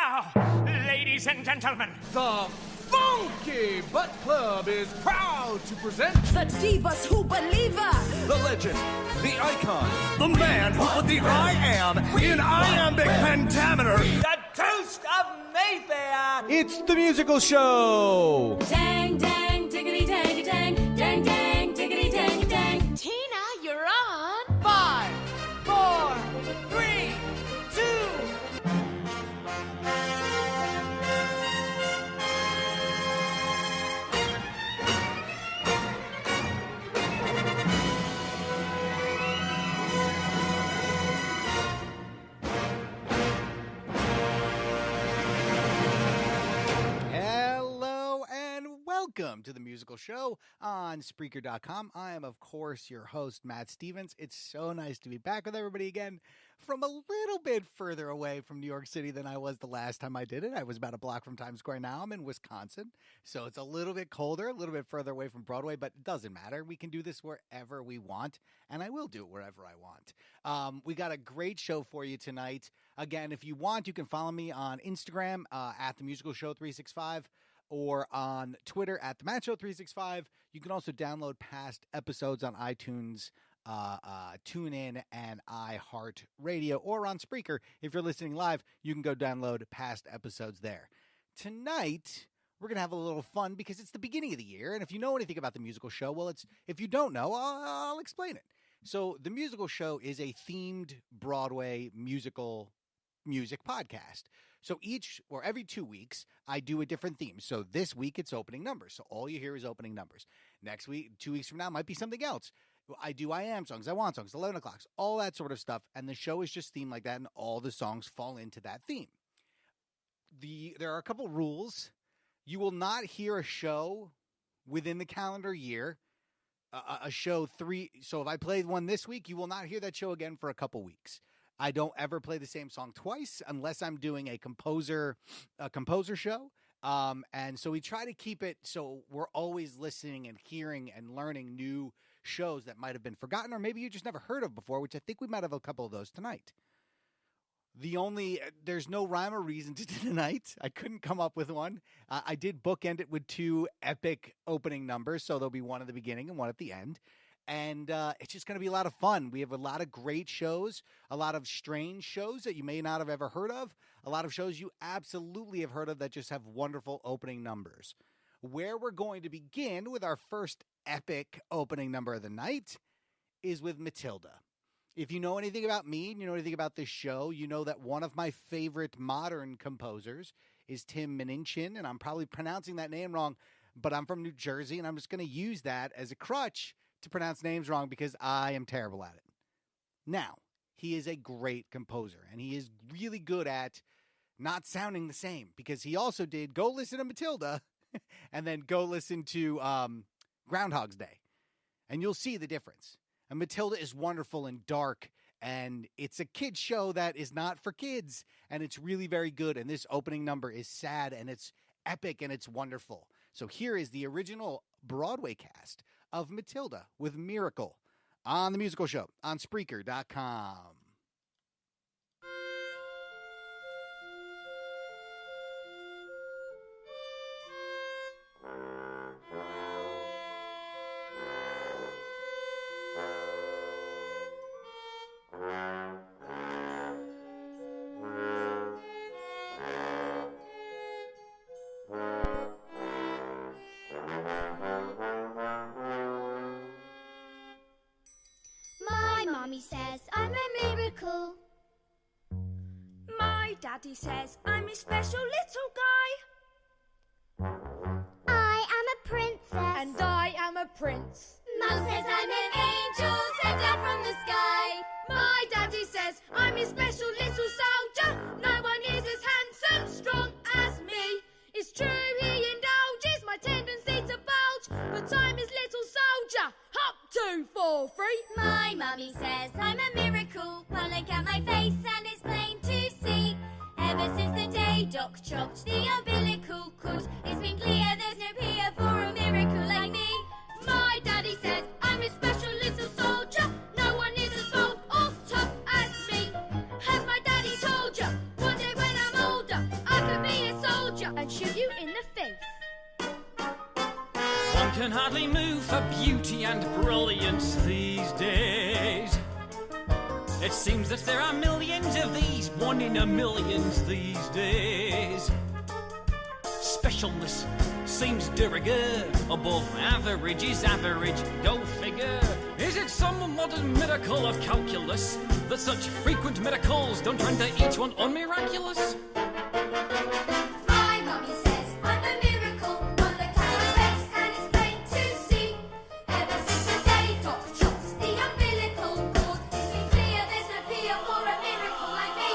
now, ladies and gentlemen, The Funky Butt Club is proud to present The divas who believe her. the legend, the icon, The man who put the I am in iambic pentameter. The toast of Mayfair! It's the musical show! Dang, dang, diggity, dang, dang, dang, dang, diggity, dang, dang. Tina, you're on. 5, 4, 3, 2. Hello and welcome to the musical show on Spreaker.com. I am, of course, your host, Matt Stevens. It's so nice to be back with everybody again from a little bit further away from New York City than I was the last time I did it. I was about a block from Times Square. Now I'm in Wisconsin, so it's a little bit colder, a little bit further away from Broadway, but it doesn't matter. We can do this wherever we want, and I will do it wherever I want. We got a great show for you tonight. Again, if you want, you can follow me on Instagram at The Musical Show 365 or on Twitter at The Matt Show 365. You can also download past episodes on iTunes, TuneIn, and iHeartRadio, or on Spreaker. If you're listening live, you can go download past episodes there. Tonight, we're going to have a little fun because it's the beginning of the year, and if you know anything about the musical show, well, if you don't know, I'll explain it. So the musical show is a themed Broadway music podcast. So every 2 weeks, I do a different theme. So this week, it's opening numbers. So all you hear is opening numbers. Next week, 2 weeks from now, might be something else. I do I Am songs, I Want songs, 11 o'clocks, all that sort of stuff. And the show is just themed like that, and all the songs fall into that theme. There are a couple rules. You will not hear a show within the calendar year. A show so if I played one this week, you will not hear that show again for a couple weeks. I don't ever play the same song twice unless I'm doing a composer show. And so we try to keep it so we're always listening and hearing and learning new shows that might have been forgotten or maybe you just never heard of before, which I think we might have a couple of those tonight. There's no rhyme or reason to tonight. I couldn't come up with one. I did bookend it with 2 epic opening numbers, so there'll be one at the beginning and one at the end. And it's just going to be a lot of fun. We have a lot of great shows, a lot of strange shows that you may not have ever heard of, a lot of shows you absolutely have heard of that just have wonderful opening numbers. Where we're going to begin with our first epic opening number of the night is with Matilda. If you know anything about me and you know anything about this show, you know that one of my favorite modern composers is Tim Minchin, and I'm probably pronouncing that name wrong, but I'm from New Jersey, and I'm just going to use that as a crutch to pronounce names wrong because I am terrible at it. Now, he is a great composer, and he is really good at not sounding the same because he also did go listen to Matilda and then go listen to Groundhog's Day, and you'll see the difference. And Matilda is wonderful and dark, and it's a kid's show that is not for kids, and it's really very good, and this opening number is sad, and it's epic, and it's wonderful. So here is the original Broadway cast of Matilda with Miracle on the musical show on Spreaker.com. Mommy says I'm a miracle. My daddy says I'm a special little guy. I am a princess. And I am a prince. Mum says I'm an angel sent down from the sky. My daddy says I'm a special little soldier. No one is as handsome, strong as me. It's true he indulges my tendency to bulge, but I'm his little soldier. Hop 2, 4, 3. My mummy says I'm a miracle. One look at my face and it's plain to see. Ever since the day Doc chopped the umbilical cord, it's been clear there's no peer for a miracle like me. My daddy says I'm a special little soldier. No one is as bold or tough as me. Has my daddy told you? One day when I'm older, I'll can hardly move for beauty and brilliance these days. It seems that there are millions of these, 1 in a million these days. Specialness seems de rigueur, above average is average, go figure. Is it some modern miracle of calculus that such frequent miracles don't render each one unmiraculous? My mummy says I'm a miracle. One look at my face and it's plain to see. Ever since the day Doc chops the umbilical cord, it's been clear there's no peer for a miracle like me.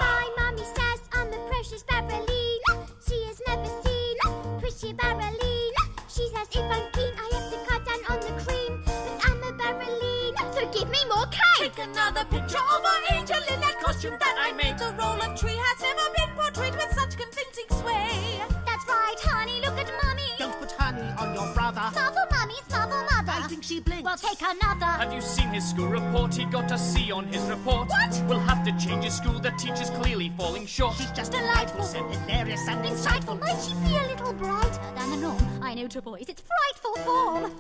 My mummy says I'm a precious Barbalina. She has never seen a pretty Barbalina. She says if I'm keen I have to cut down on the cream, but I'm a Barbalina, so give me more cake. Take another picture of our angel in that costume that I made. The role of tree has never been portrayed with such convincing sway. That's right, honey, look at mummy. Don't put honey on your brother. Smile for mummy, smile for mother. I think she blinked. Well, take another. Have you seen his school report? He got a C on his report. What? We'll have to change his school, the teacher's clearly falling short. She's just delightful, and hilarious and insightful. Might she be a little brighter than the norm? I know to boys it's frightful form.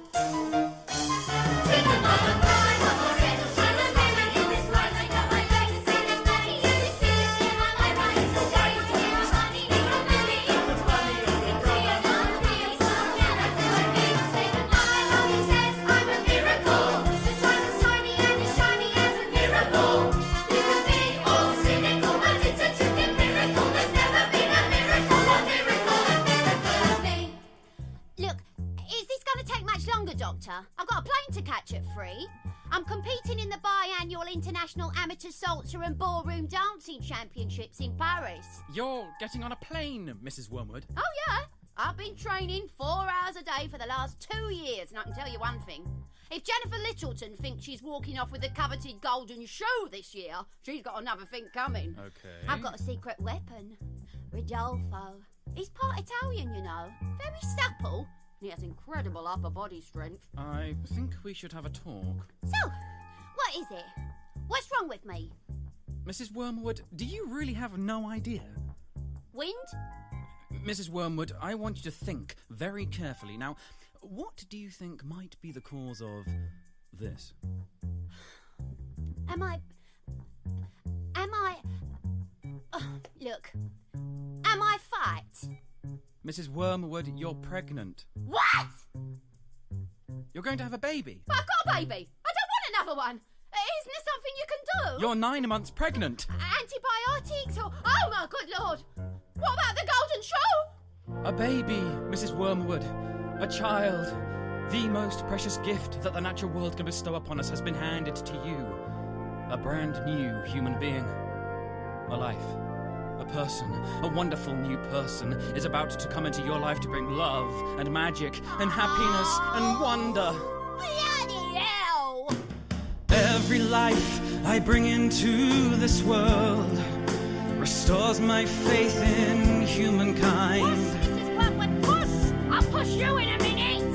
Look, is this going to take much longer, Doctor? I've got a plane to catch at 3. I'm competing in the biannual International Amateur Salsa and Ballroom Dancing Championships in Paris. You're getting on a plane, Mrs. Wormwood. Oh, yeah. I've been training 4 hours a day for the last 2 years, and I can tell you one thing. If Jennifer Littleton thinks she's walking off with the coveted golden shoe this year, she's got another thing coming. Okay. I've got a secret weapon. Rodolfo. He's part Italian, you know. Very supple. He has incredible upper body strength. I think we should have a talk. So, what is it? What's wrong with me? Mrs. Wormwood, do you really have no idea? Wind? Mrs. Wormwood, I want you to think very carefully. Now, what do you think might be the cause of this? Am I... look. Am I fat? Mrs. Wormwood, you're pregnant. What? You're going to have a baby. I've got a baby. I don't want another one. Isn't this something you can do? You're 9 months pregnant. Antibiotics or... Oh, my good Lord. What about the golden shoe? A baby, Mrs. Wormwood. A child. The most precious gift that the natural world can bestow upon us has been handed to you. A brand new human being. A life. A person, a wonderful new person, is about to come into your life to bring love and magic and happiness and wonder. Bloody hell! Every life I bring into this world restores my faith in humankind. Mrs. Wormwood, push! I'll push you in a minute!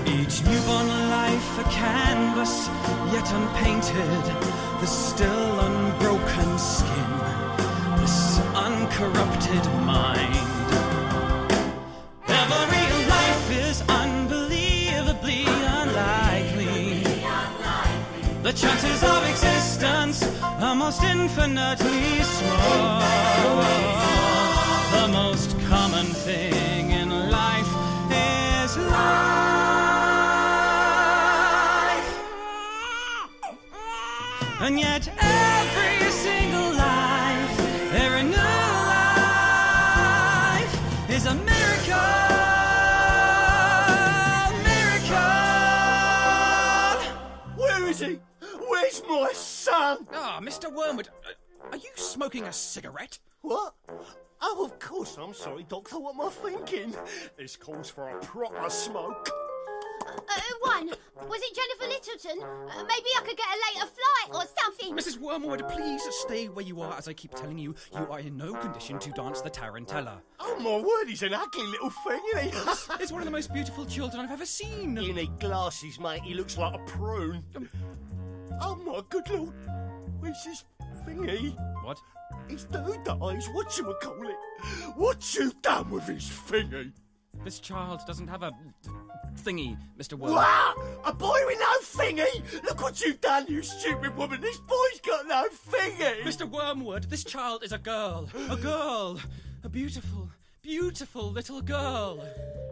Each newborn life a canvas, yet unpainted, the still unbroken skin, this uncorrupted mind. Every life is unbelievably unlikely. The chances of existence are most infinitely small. The most common thing in life is life. And yet every single life, every new life is a miracle. Where is he? Where's my son? Ah, Mr. Wormwood, are you smoking a cigarette? What? Oh, of course. I'm sorry, Doctor. What am I thinking? This calls for a proper smoke. One, was it Jennifer Littleton? Maybe I could get a later flight or something. Mrs. Wormwood, please stay where you are. As I keep telling you, you are in no condition to dance the tarantella. Oh, my word, he's an ugly little thing, isn't he? It's one of the most beautiful children I've ever seen. You need glasses, mate. He looks like a prune. Oh, my good Lord. Where's his thingy? What? His dude eyes, whatchamacallit? What you done with his thingy? This child doesn't have a thingy, Mr. Wormwood. What? A boy with no thingy? Look what you've done, you stupid woman. This boy's got no thingy. Mr. Wormwood, this child is a girl. A girl. A beautiful, beautiful little girl.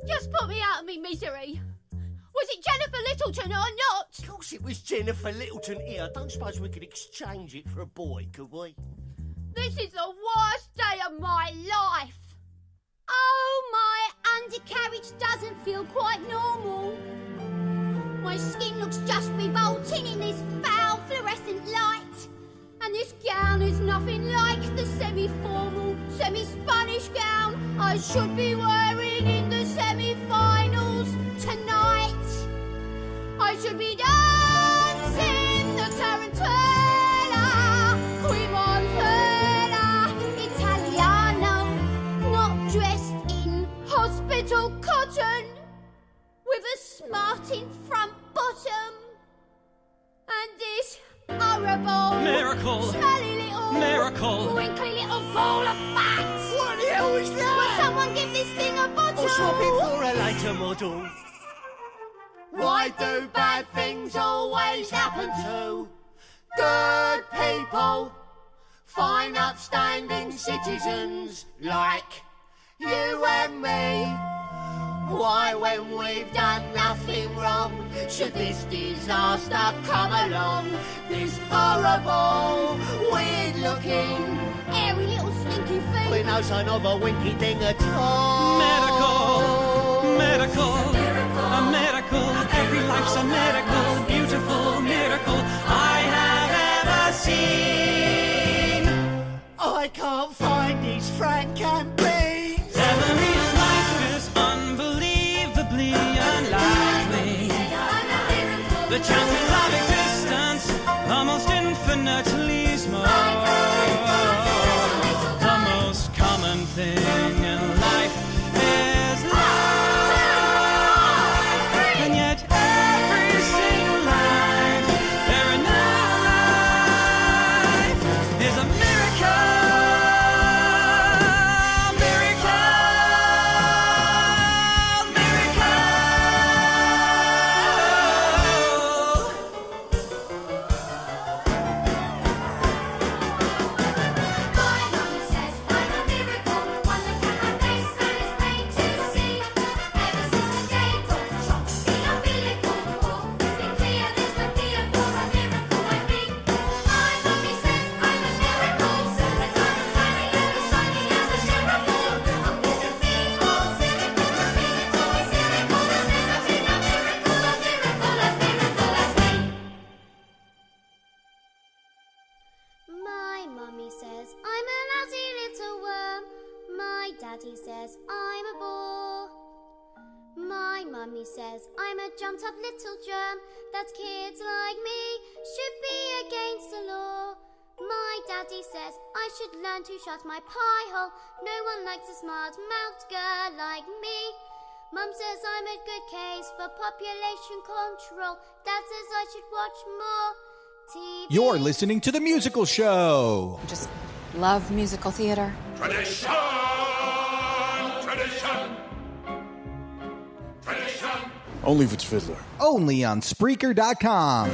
Just put me out of me misery. Was it Jennifer Littleton or not? Of course it was Jennifer Littleton here. I don't suppose we could exchange it for a boy, could we? This is the worst day of my life. Oh, my undercarriage doesn't feel quite normal. My skin looks just revolting in this foul fluorescent light. And this gown is nothing like the semi-formal, semi-Spanish gown I should be wearing in the semi-finals tonight. I should be dancing the tarantella, qui montella, Italiano, not dressed in hospital cotton, with a smarting front bottom, and this horrible, Miracle! smelly little, Miracle! winkly little ball of fat. What the hell is Will that? someone give this thing a bottle? I'll swap it for a later model. Why do bad things always happen to good people? Fine, upstanding citizens like you and me. Why, when we've done nothing wrong, should this disaster come along? This horrible, weird-looking, airy little slinky feet? with no sign of a winky thing at all. Miracle! Miracle! A miracle! Every life's a miracle! Beautiful miracle I have ever seen! I can't find these Frank and beans. Every life is unbelievably unlikely. The chances of existence almost infinitely small. The most common thing in life is life, and yet every single life, every life is a miracle. My mummy says I'm a lousy little worm. My daddy says I'm a bore. My mummy says I'm a jumped up little germ, that kids like me should be against the law. My daddy says I should learn to shut my pie hole. No one likes a smart-mouthed girl like me. Mum says I'm a good case for population control. Dad says I should watch more TV. You're listening to The Musical Show. Just love musical theater. Tradition! Tradition! Tradition! Only if it's Fiddler. Only on Spreaker.com.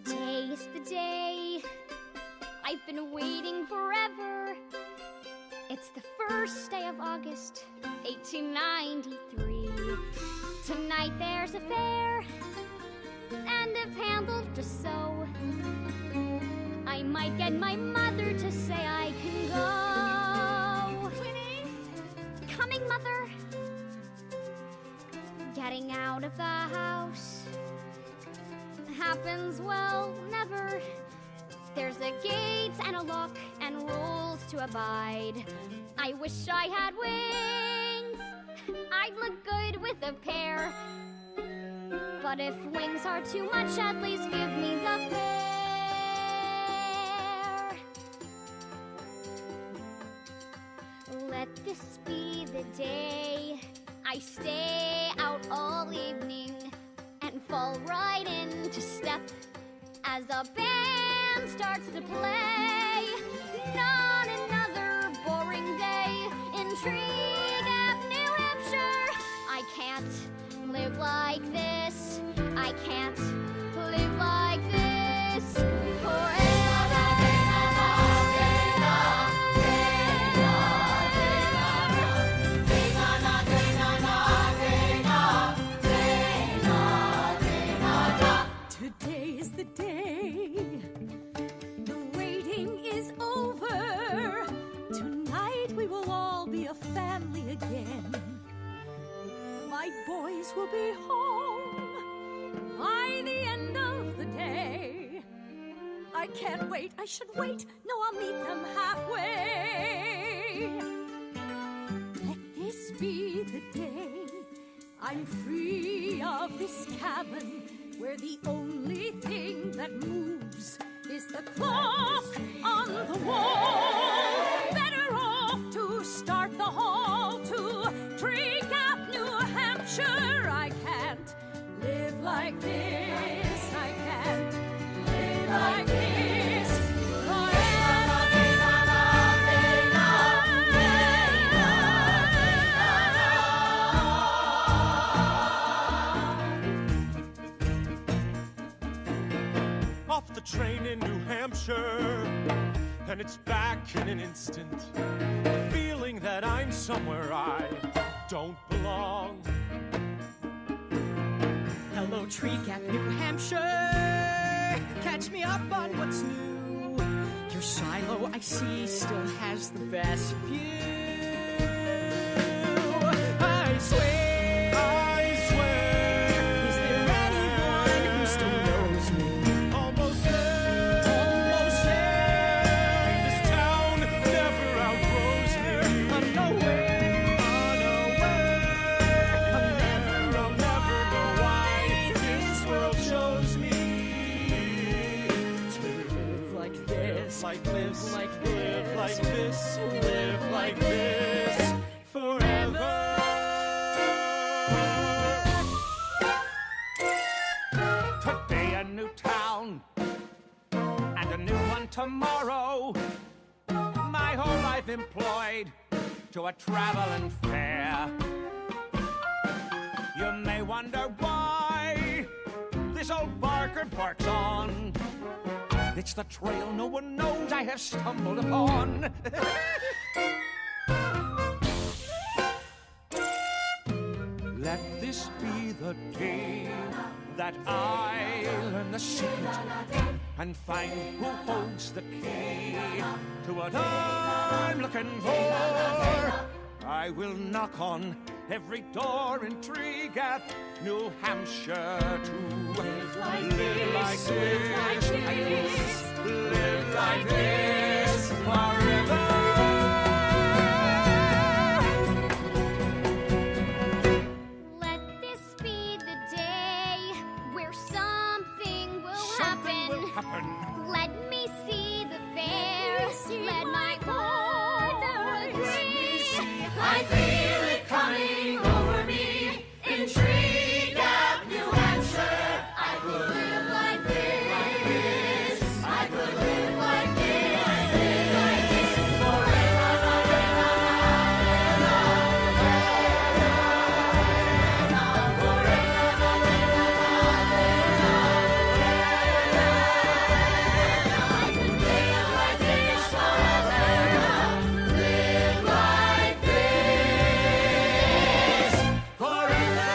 Today's the day I've been waiting forever. It's the first day of August, 1893. Tonight there's a fair, and if handled just so, I might get my mother to say I can go. Coming, Mother. Getting out of the house. happens, well, never. There's a gate and a lock and rules to abide. I wish I had wings. I'd look good with a pair. But if wings are too much, at least give me the fare. Let this be the day I stay out all evening and fall right into step as a band starts to play. Not another boring day in Tree Gap, New Hampshire. I can't live like this. I can't live like this forever. Today is the day. The waiting is over. Tonight we will all be a family again. My boys will be home by the end of the day. I can't wait, I should wait. No, I'll meet them halfway. Let this be the day I'm free of this cabin, where the only thing that moves is the clock on the wall. Better off to start the hall to Tree Gap, New Hampshire. I can't live like this. I can't live like this Off the train in New Hampshire, and it's back in an instant. The feeling that I'm somewhere I don't belong. Hello, Tree Gap, New Hampshire. Catch me up on what's new. Your silo, I see, still has the best view. I swear. Is there anyone who still knows me? Almost there. This town never outgrows me. I'm nowhere. I'll never know why this world shows me To live like this, like this, like live this, like this, live like this forever. Today a new town and a new one tomorrow. My whole life employed to a traveling fair. You may wonder why this old barker barks on. It's the trail no one knows I have stumbled upon. Let this be the day that I learn the secret and find who holds the key to what I'm looking for. I will knock on every door in Tree Gap, New Hampshire, to live like this, live like this forever. Let this be the day where something will Something will happen. happen. Let me see the fair. Let my mother agree. I feel it coming over me in Tree Gap, New Hampshire. I could live like this. I could live like this. Live like this I could live like this forever. Live like this forever.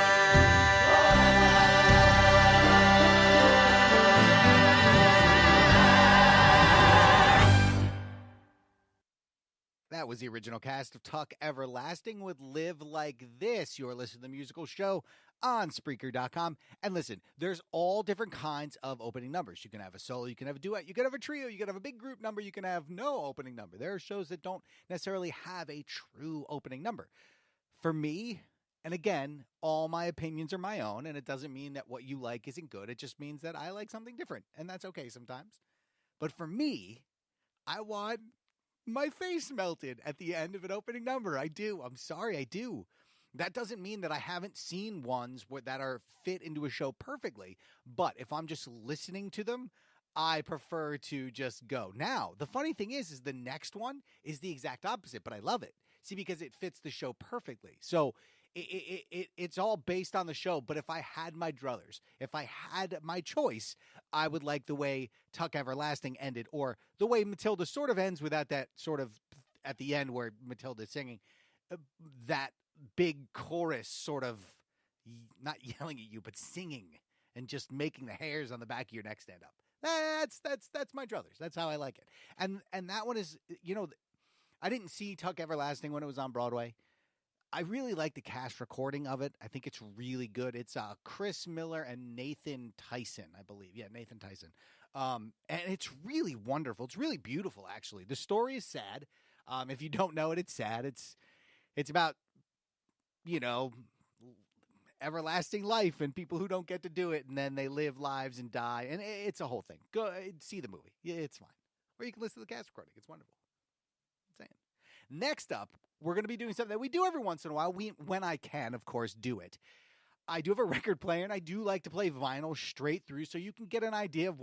That was the original cast of Tuck Everlasting with Live Like This. You're listening to the musical show on Spreaker.com. And listen, there's all different kinds of opening numbers. You can have a solo, you can have a duet, you can have a trio, you can have a big group number, you can have no opening number. There are shows that don't necessarily have a true opening number. For me, and again, all my opinions are my own, and it doesn't mean that what you like isn't good. It just means that I like something different, and that's okay sometimes. But for me, I want my face melted at the end of an opening number. I do. I'm sorry, I do. That doesn't mean that I haven't seen ones that are fit into a show perfectly, but if I'm just listening to them, I prefer to just go. Now, the funny thing is the next one is the exact opposite, but I love it. See, because it fits the show perfectly. So it's all based on the show, but if I had my druthers, if I had my choice, I would like the way Tuck Everlasting ended, or the way Matilda sort of ends without that sort of, at the end where Matilda's singing, that big chorus sort of, not yelling at you, but singing and just making the hairs on the back of your neck stand up. That's my druthers. That's how I like it. And that one is, I didn't see Tuck Everlasting when it was on Broadway. I really like the cast recording of it. I think it's really good. It's Chris Miller and Nathan Tyson, I believe. Yeah, Nathan Tyson. And it's really wonderful. It's really beautiful, actually. The story is sad. If you don't know it, it's sad. It's about, everlasting life and people who don't get to do it, and then they live lives and die. And it's a whole thing. Go see the movie. Yeah, it's fine. Or you can listen to the cast recording. It's wonderful. I'm saying. Next up, we're going to be doing something that we do every once in a while. When I can, of course, do it. I do have a record player, and I do like to play vinyl straight through so you can get an idea of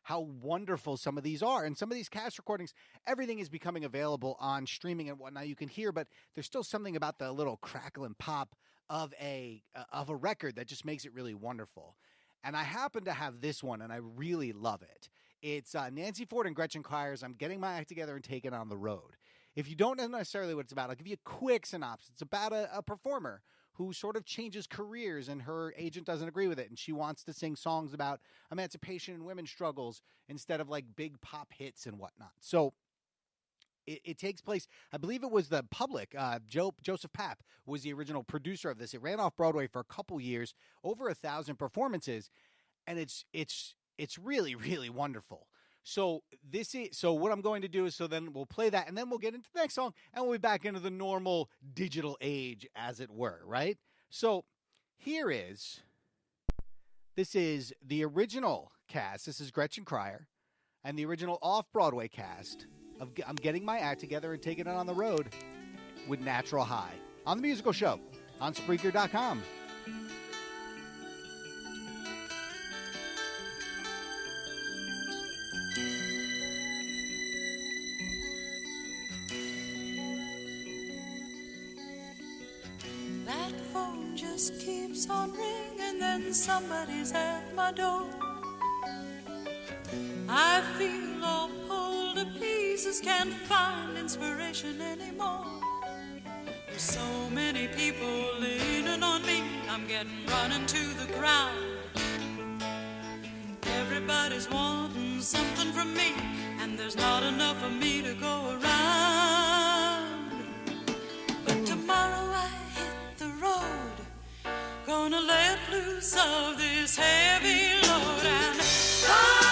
how wonderful some of these are. And some of these cast recordings, everything is becoming available on streaming and whatnot you can hear, but there's still something about the little crackle and pop of a record that just makes it really wonderful. And I happen to have this one, and I really love it. It's Nancy Ford and Gretchen Cryer's I'm Getting My Act Together and Taking On the Road. If you don't know necessarily what it's about, I'll give you a quick synopsis. It's about a performer who sort of changes careers, and her agent doesn't agree with it, and she wants to sing songs about emancipation and women's struggles instead of like big pop hits and whatnot. So it takes place, I believe it was the Public. Joseph Papp was the original producer of this. It ran off Broadway for a couple years, over 1,000 performances, and it's really, really wonderful. So what I'm going to do is, then we'll play that, and then we'll get into the next song, and we'll be back into the normal digital age, as it were, right? So this is the original cast. This is Gretchen Cryer, and the original off-Broadway cast of I'm Getting My Act Together and Taking It On the Road with Natural High on The Musical Show on Spreaker.com. That phone just keeps on ringing, then somebody's at my door. I feel all pulled to pieces, can't find inspiration anymore. There's so many people leaning on me, I'm getting running to the ground. Everybody's wanting something from me, and there's not enough of me to go around. But tomorrow I hit the road, gonna let loose of this heavy load and fly.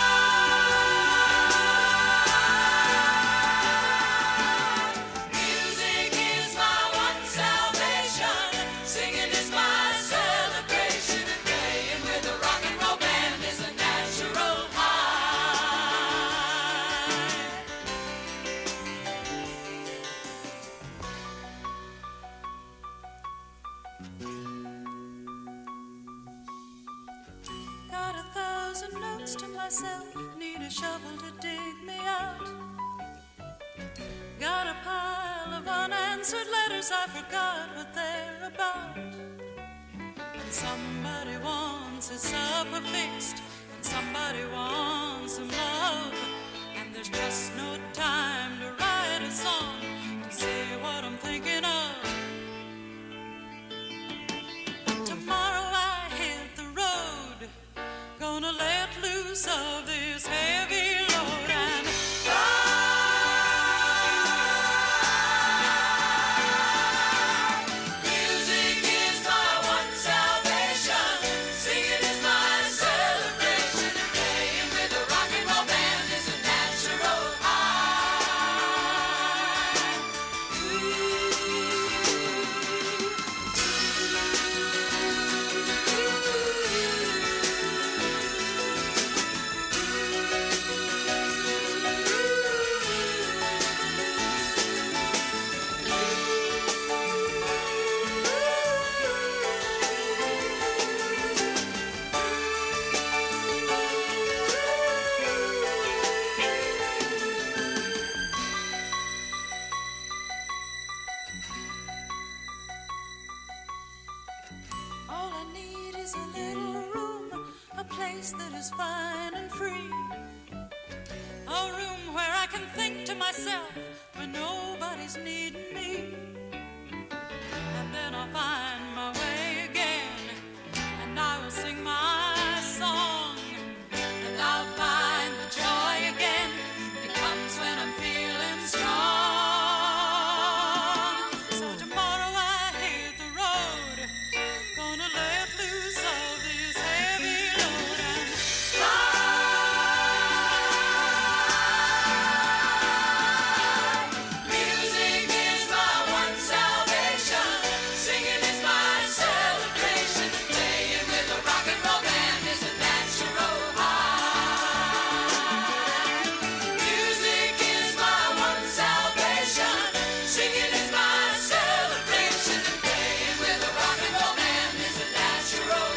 Need a shovel to dig me out. Got a pile of unanswered letters, I forgot what they're about. And somebody wants his supper fixed, and somebody wants some love, and there's just no time to write a song to say what I'm thinking of. But tomorrow I hit the road, gonna let loose of this heavy load and fly. Music is my one salvation. is a little room, a place that is fine and free. A room where I can think to myself when nobody's needing me. And then I'll find my way again, and I will sing my song, and I'll find the joy again that comes when I'm feeling strong. So tomorrow I hit the road, gonna let loose of this heavy load and fly. Music is my one salvation, singing is my celebration, playing with a rock and roll band is a natural high. Music is my one salvation, singing is my celebration, playing with a rock and roll band is a natural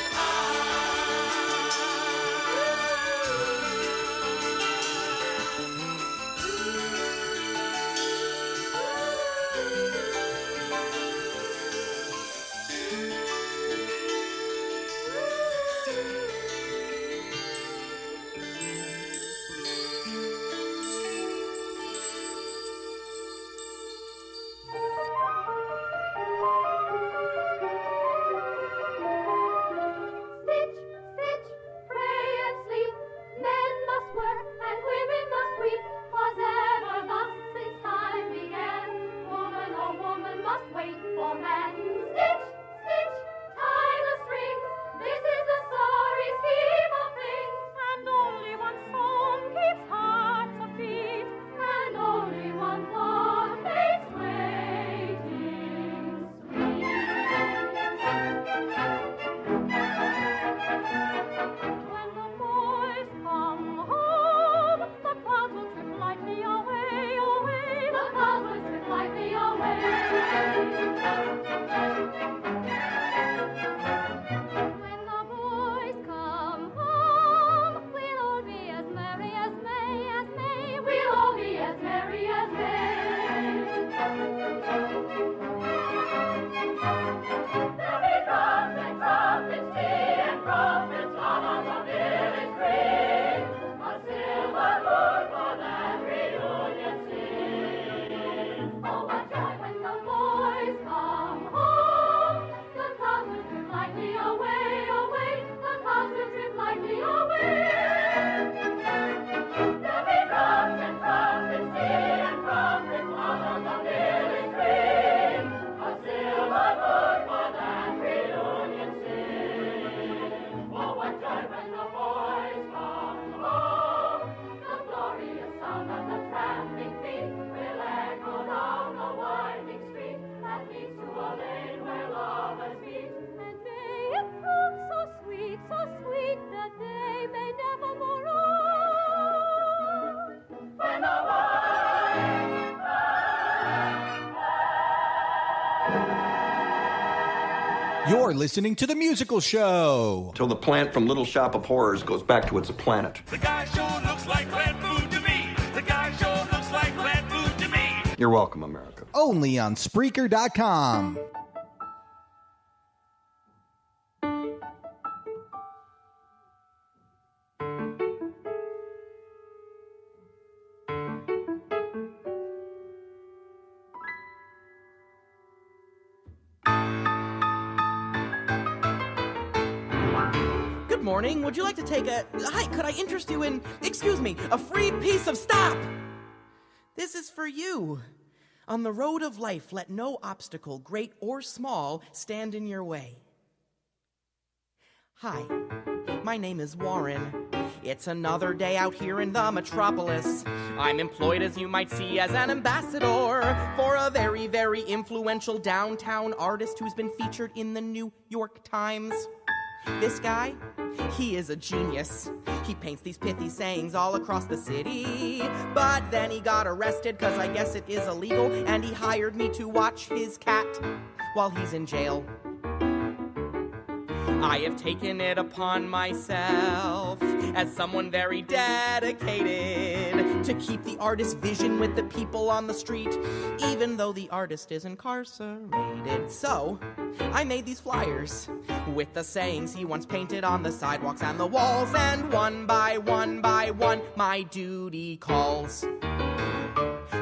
Stitch, stitch, pray and sleep. Men must work and women must weep. 'Twas ever thus since time began. Woman, oh woman, must wait for man. Stitch, stitch, tie the strings. This is the sorry scheme of things. And only one song keeps hearts abeat. And only one thought makes waiting When the boys come home, the clouds will trip lightly away, away. The clouds will trip lightly away. When the boys come home, we'll all be as merry as May, as May. We'll all be as merry as May. There'll be drums and trumpets, tea and trumpets on the village green. A silver moon for that reunion scene. Oh, what joy when the boys come home. The clouds will drift lightly away, away. The clouds will drift lightly away. There'll be drums and trumpets, tea and trumpets on the village green. A silver moon for that reunion scene. Oh, what joy when the boys come home. The glorious sound of the tramping feet will echo down the winding street that leads to a lane where lovers meet. And may it prove so sweet that they may never more own. When the boys You're listening to The Musical Show. Till the plant from Little Shop of Horrors goes back to its planet. The guy sure looks like plant food to me. The guy sure looks like plant food to me. You're welcome, America. Only on Spreaker.com. Good morning. Would you like to take a... Hi, could I interest you in... Excuse me, a free piece of... Stop! This is for you. On the road of life, let no obstacle, great or small, stand in your way. Hi, my name is Warren. It's another day out here in the metropolis. I'm employed, as you might see, as an ambassador for a very, very influential downtown artist who's been featured in the New York Times. This guy, he is a genius. He paints these pithy sayings all across the city. But then he got arrested, cause I guess it is illegal, and he hired me to watch his cat while he's in jail. I have taken it upon myself as someone very dedicated to keep the artist's vision with the people on the street, even though the artist is incarcerated. So, I made these flyers with the sayings he once painted on the sidewalks and the walls, and one by one, my duty calls.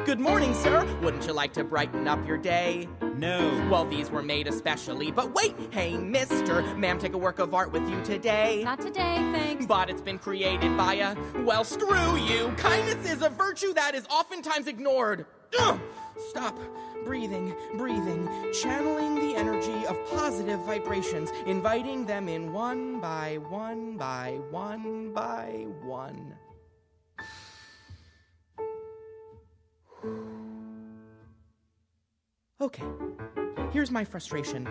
Good morning, sir. Wouldn't you like to brighten up your day? No. Well, these were made especially. But wait, hey, mister, ma'am, take a work of art with you today. Not today, thanks. But it's been created by a, well, screw you. Kindness is a virtue that is oftentimes ignored. Ugh! Stop. Breathing, channeling the energy of positive vibrations, inviting them in one by one by one by one. Okay, here's my frustration.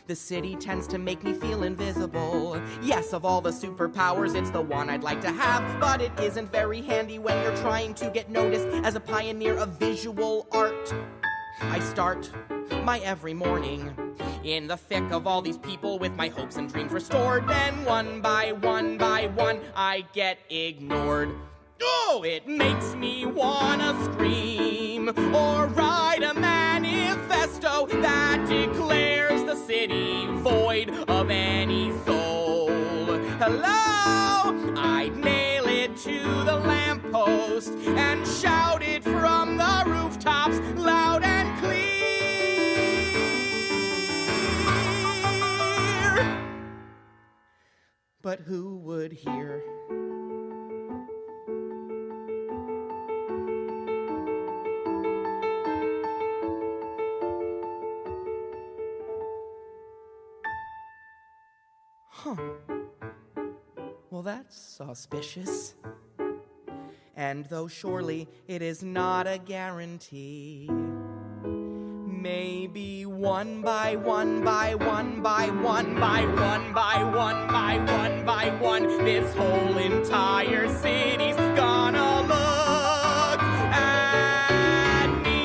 The city tends to make me feel invisible. Yes, of all the superpowers, it's the one I'd like to have, but it isn't very handy when you're trying to get noticed as a pioneer of visual art. I start my every morning in the thick of all these people with my hopes and dreams restored. Then one by one, I get ignored. Oh, it makes me wanna scream or write a manifesto that declares the city void of any soul. Hello, I'd nail it to the lamppost and shout it from the rooftops loud and clear. But who would hear? Well, that's suspicious. And though surely it is not a guarantee, maybe one by one, this whole entire city's gonna look at me.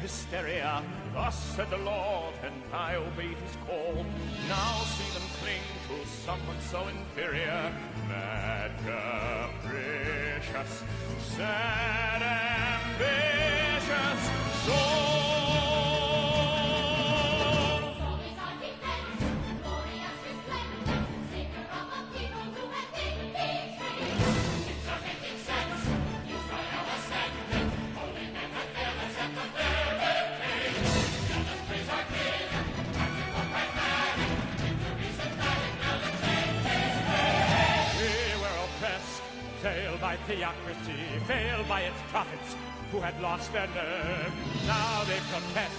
Hysteria. Thus said the Lord, and I obeyed his call. Now see them cling to someone so inferior, mad, capricious, sad, ambitious, by theocracy, failed by its prophets who had lost their nerve. Now they protest.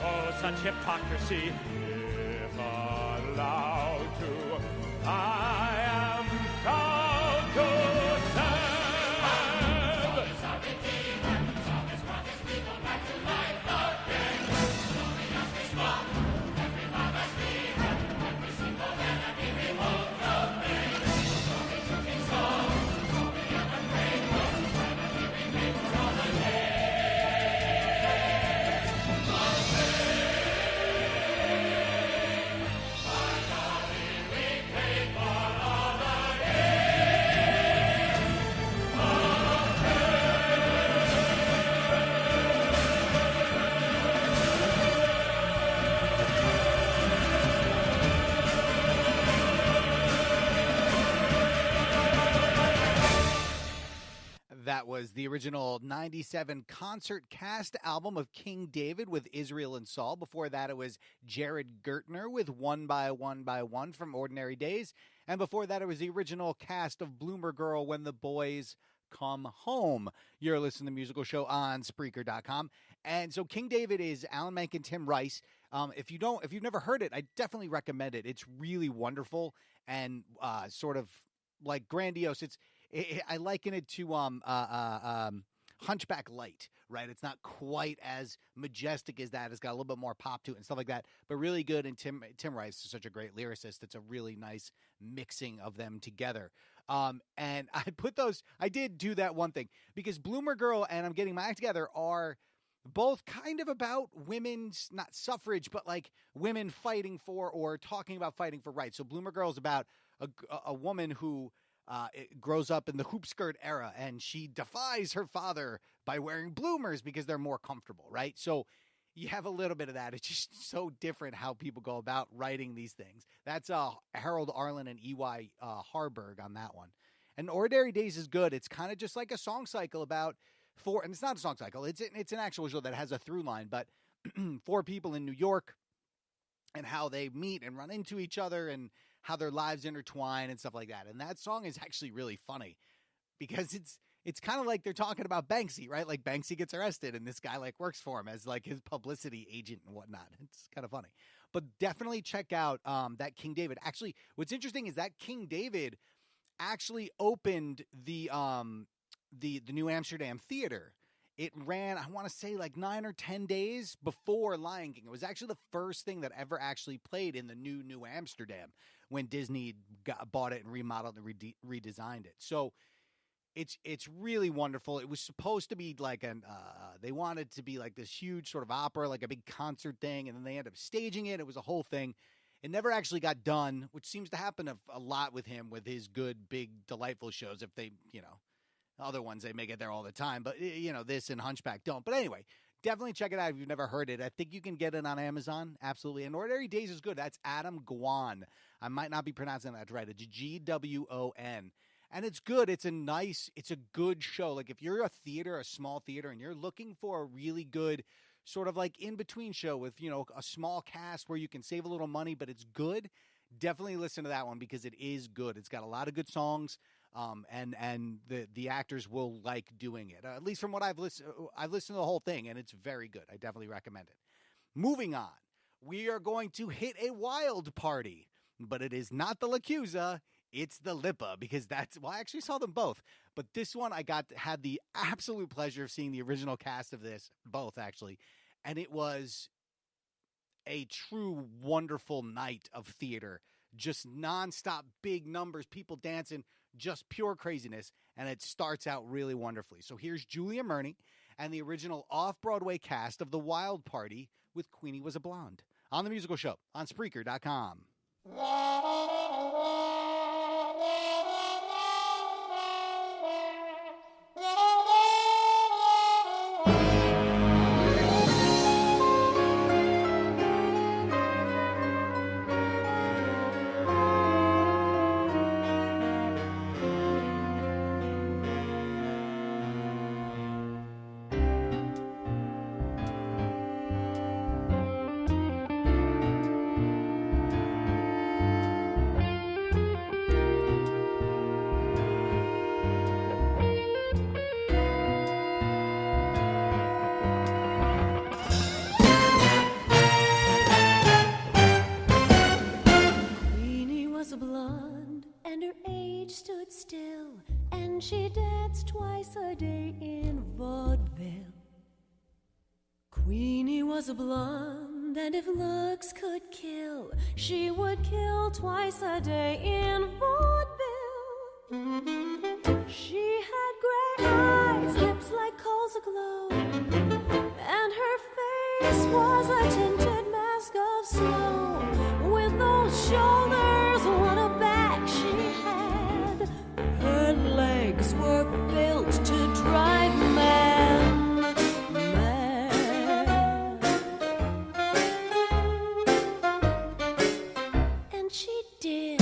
Oh, such hypocrisy. If allowed to, I am proud to serve. Souls are redeemed. Souls brought his people back to life again. Slowly as we strong, every mother's fever, every single enemy we hold the faith. Glory to King Saul. the original 97 concert cast album of King David with Israel and Saul. Before that, it was Jared Gertner with One by One by One from Ordinary Days. And before that, it was the original cast of Bloomer Girl, When the Boys Come Home. You're listening to the musical show on Spreaker.com. And so King David is Alan Menken, Tim Rice. If you've never heard it, I definitely recommend it. It's really wonderful and sort of like grandiose. I liken it to Hunchback Light, right? It's not quite as majestic as that. It's got a little bit more pop to it and stuff like that, but really good. And Tim Rice is such a great lyricist. It's a really nice mixing of them together. And I did do that one thing because Bloomer Girl and I'm Getting My Act Together are both kind of about women's, not suffrage, but like women fighting for or talking about fighting for rights. So Bloomer Girl is about a woman who grows up in the hoop skirt era, and she defies her father by wearing bloomers because they're more comfortable, right? So you have a little bit of that. It's just so different how people go about writing these things. That's Harold Arlen and E.Y. Harburg on that one. And Ordinary Days is good. It's kind of just like a song cycle about and it's not a song cycle. It's an actual show that has a through line, but 4 people in New York and how they meet and run into each other and how their lives intertwine and stuff like that. And that song is actually really funny because it's kind of like they're talking about Banksy, right? Like Banksy gets arrested and this guy like works for him as like his publicity agent and whatnot. It's kind of funny, but definitely check out that King David. Actually, what's interesting is that King David actually opened the New Amsterdam Theater. It ran, I want to say, like 9 or 10 days before Lion King. It was actually the first thing that ever actually played in the New Amsterdam when Disney bought it and remodeled and redesigned it. So it's really wonderful. It was supposed to be like they wanted to be like this huge sort of opera, like a big concert thing, and then they ended up staging it. It was a whole thing. It never actually got done, which seems to happen a lot with him, with his good, big, delightful shows. If they, other ones, they make it there all the time. But, this and Hunchback don't. But anyway, definitely check it out if you've never heard it. I think you can get it on Amazon. Absolutely. And Ordinary Days is good. That's Adam Gwan. I might not be pronouncing that right. It's Gwon. And it's good. It's a good show. Like if you're a small theater, and you're looking for a really good sort of like in-between show with, a small cast where you can save a little money, but it's good, definitely listen to that one because it is good. It's got a lot of good songs. And the actors will like doing it. At least from what I've listened to the whole thing, and it's very good. I definitely recommend it. Moving on, we are going to hit a wild party, but it is not the Lacusa, it's the Lipa, because I actually saw them both, but this one I had the absolute pleasure of seeing the original cast of this, both actually, and it was a true wonderful night of theater. Just nonstop big numbers, people dancing, just pure craziness, and it starts out really wonderfully. So here's Julia Murney and the original off-Broadway cast of The Wild Party with Queenie Was a Blonde on the musical show on Spreaker.com. She danced twice a day in vaudeville. Queenie was a blonde, and if looks could kill, she would kill twice a day in vaudeville. She had gray eyes, lips like coals aglow, and her face was a tinted mask of snow. With those shoulders, what a back she had. Her legs were built to drive men mad. And she did.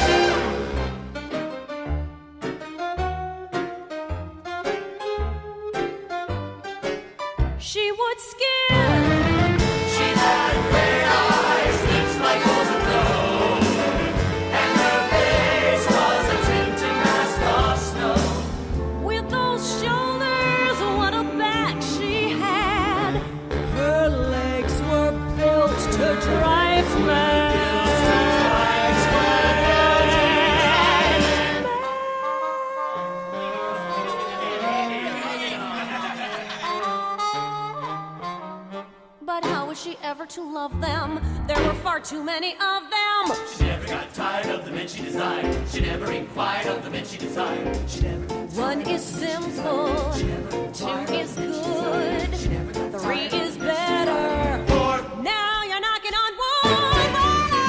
but how was she ever to love them? There were far too many of them. She never got tired of the men she desired. She never inquired of the men she desired. She never. One is simple, two is good, three is better. Now you're knocking on wood,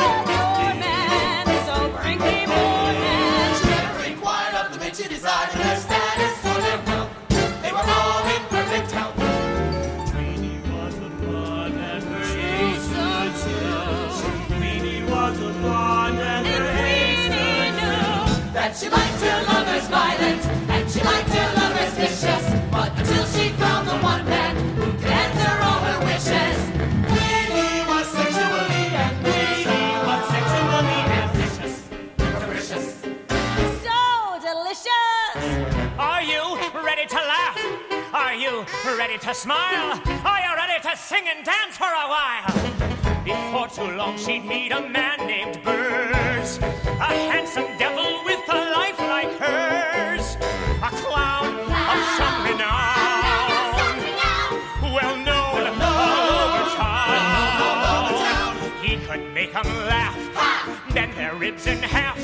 more man, so bring me more men. She never inquired of the men she desired, and their status or their wealth. They were all in perfect health. Queenie was a fun and her age stood still. Queenie was a fun and her age stood still. That she liked her lovers violent, and she liked her lovers vicious. But until she found the one man who could answer all her wishes, Queenie was sexually and Queenie was sexually ambitious, capricious, so delicious. Are you ready to laugh? Are you ready to smile? Are you ready to sing and dance for a while? Before too long she'd meet a man named Burrs, a handsome devil with a life like hers, a clown of some renown, well known all over town. He could make 'em laugh, bend their ribs in half.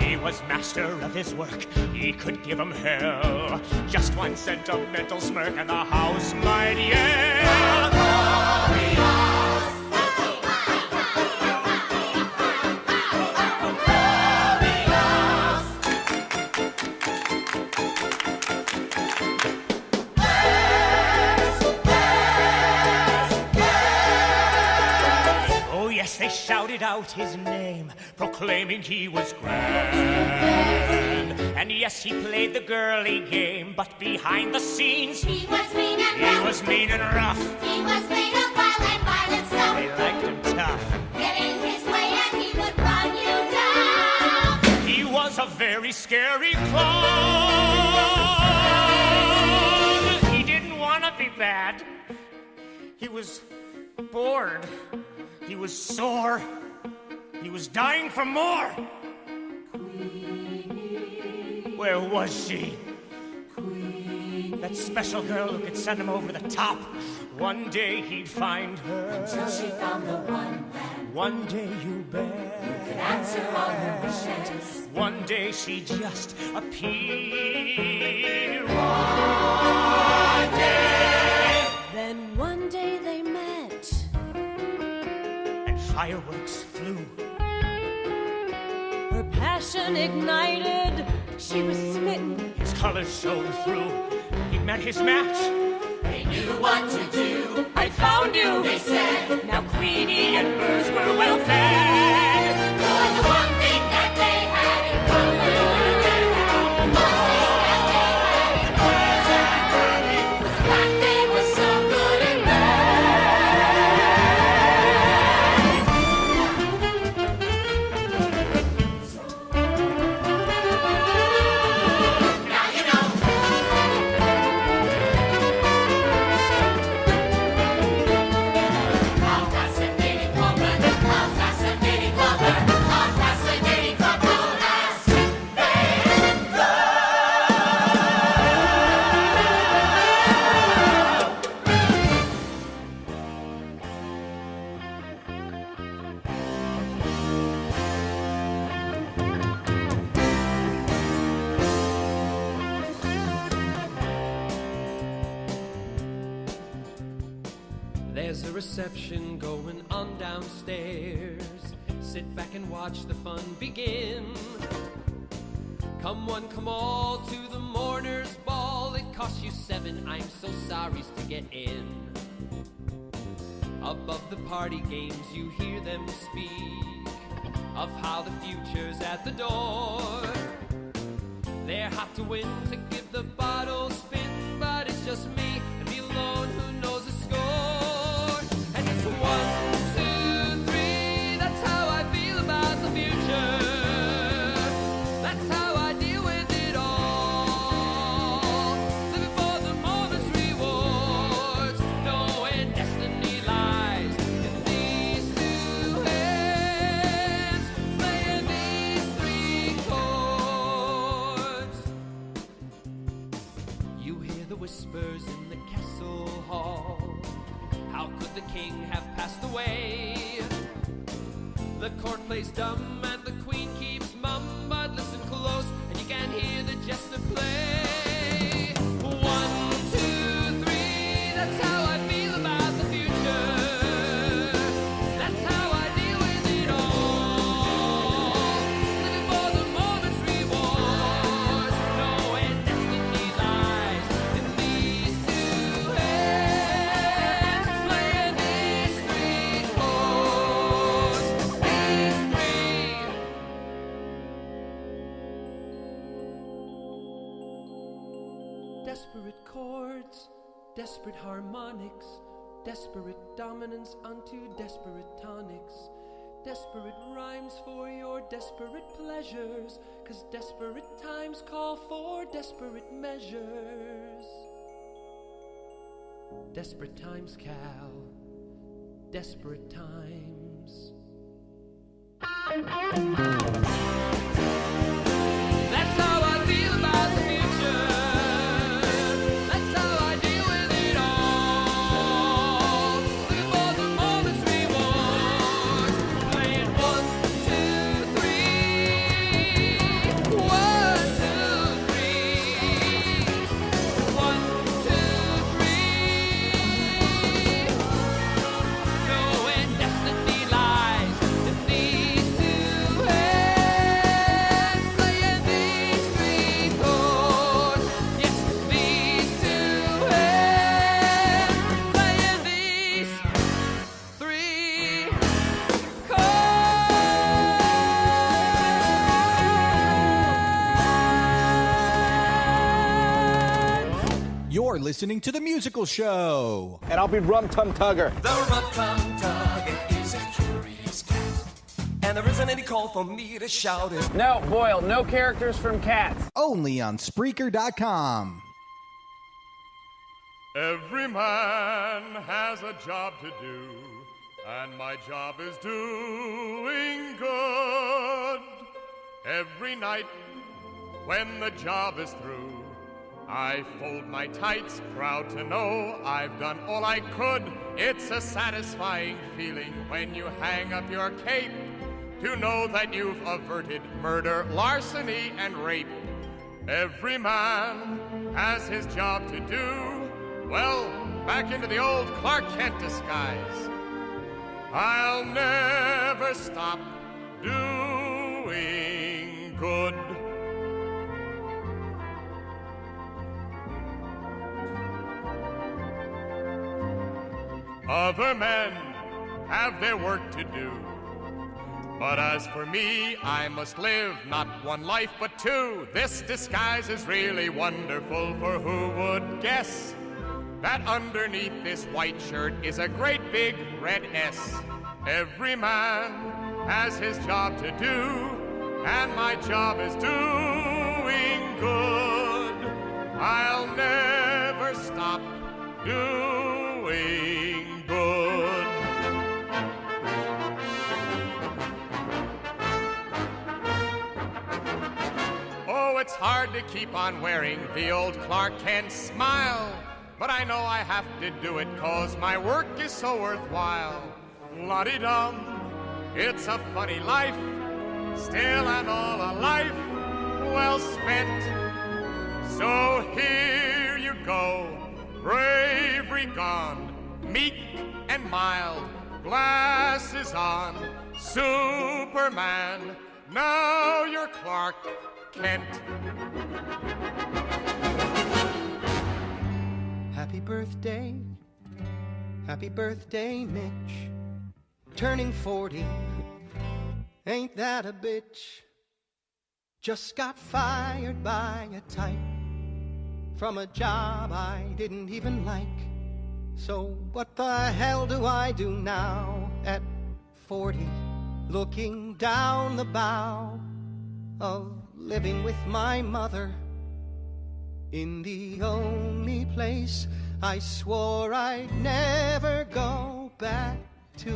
He was master of his work, he could give 'em hell. Just one sentimental smirk and the house might yell. They shouted out his name, proclaiming he was grand. And yes, he played the girly game, but behind the scenes He was mean and he rough. was mean and rough. He was made of violent stuff. They liked him tough. Get in his way and he would run you down. He was a very scary clown. He didn't want to be bad. He was bored. He was sore. He was dying for more. Queenie. Where was she? Queenie. That special girl who could send him over the top. One day he'd find her. Until she found the one man. One day you bet. Who could answer all her wishes. One day she'd just appear. One day. Then one day they met. Fireworks flew. Her passion ignited. She was smitten. His colors shone through. He met his match. They knew what to do. I found you, they said. Now Queenie and Burrs were well fed. For the one thing that they had in common. There's a reception going on downstairs. Sit back and watch the fun begin. Come one, come all to the mourners' ball. It costs you $7, I'm so sorry to get in. Above the party games you hear them speak of how the future's at the door. They're hot to win to give the bottle spin, but it's just me and me alone who knows the score. And it's 1, 2, 3, that's how I feel about the future. That's how I deal with it all. Living for the moment's rewards, knowing destiny lies in these 2 hands, playing these 3 chords. You hear the whispers in king have passed away. The court plays dumb and the queen keeps mum, but listen close and you can hear the jester play. 1, 2, 3, that's how I feel about the future. That's how I deal with it all. Living for the moment's reward, knowing destiny lies in these two hands, playing these three chords, these three. Desperate chords, desperate harmonics, desperate dominance unto desperate tonics, desperate rhymes for your desperate pleasures, 'cause desperate times call for desperate measures. Desperate times, Cal, desperate times. That's how I feel about the future. That's how I deal with it all. Living for the moment's rewards. Playing 1, 2, 3. 1, 2, 3. 1, 2, 3. Knowing destiny lies in these two hands, playing these three chords. Yes, these two hands, playing these three You're listening to The Musical Show. And I'll be Rum Tum Tugger. The Rum-Tum Tugger is a curious cat, and there isn't any call for me to shout it. No, Boyle, no characters from Cats. Only on Spreaker.com. Every man has a job to do, and my job is doing good. Every night when the job is through, I fold my tights, proud to know I've done all I could. It's a satisfying feeling when you hang up your cape to know that you've averted murder, larceny, and rape. Every man has his job to do. Well, back into the old Clark Kent disguise. I'll never stop doing good. Other men have their work to do. But as for me, I must live not one life but two. This disguise is really wonderful, for who would guess that underneath this white shirt is a great big red S. Every man has his job to do, and my job is doing good. I'll never stop doing good. Oh, it's hard to keep on wearing the old Clark Kent smile, but I know I have to do it 'cause my work is so worthwhile. La-di-dum, it's a funny life, still and all a life well spent. So here you go, bravery gone, meek and mild, glasses on, Superman, now you're Clark Kent. Happy birthday, Mitch. Turning 40, ain't that a bitch? Just got fired by a type from a job I didn't even like. So what the hell do I do now at 40, looking down the bow of living with my mother in the only place I swore I'd never go back to.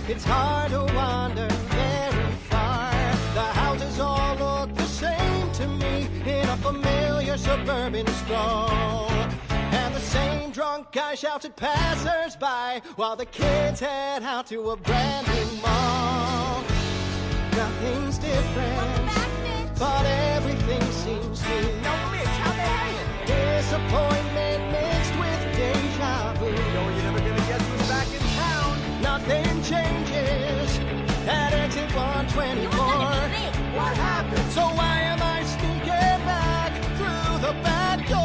It's hard to wander very far. The houses all look the same to me in a familiar suburban sprawl. And the same drunk guy shouts at passers-by while the kids head out to a brand new mall. Nothing's different, but everything seems new. Disappointment mixed with deja vu. No, you're never gonna guess who's back in town. Nothing changes at exit 124. What happened? So why am I sneaking back through the back door?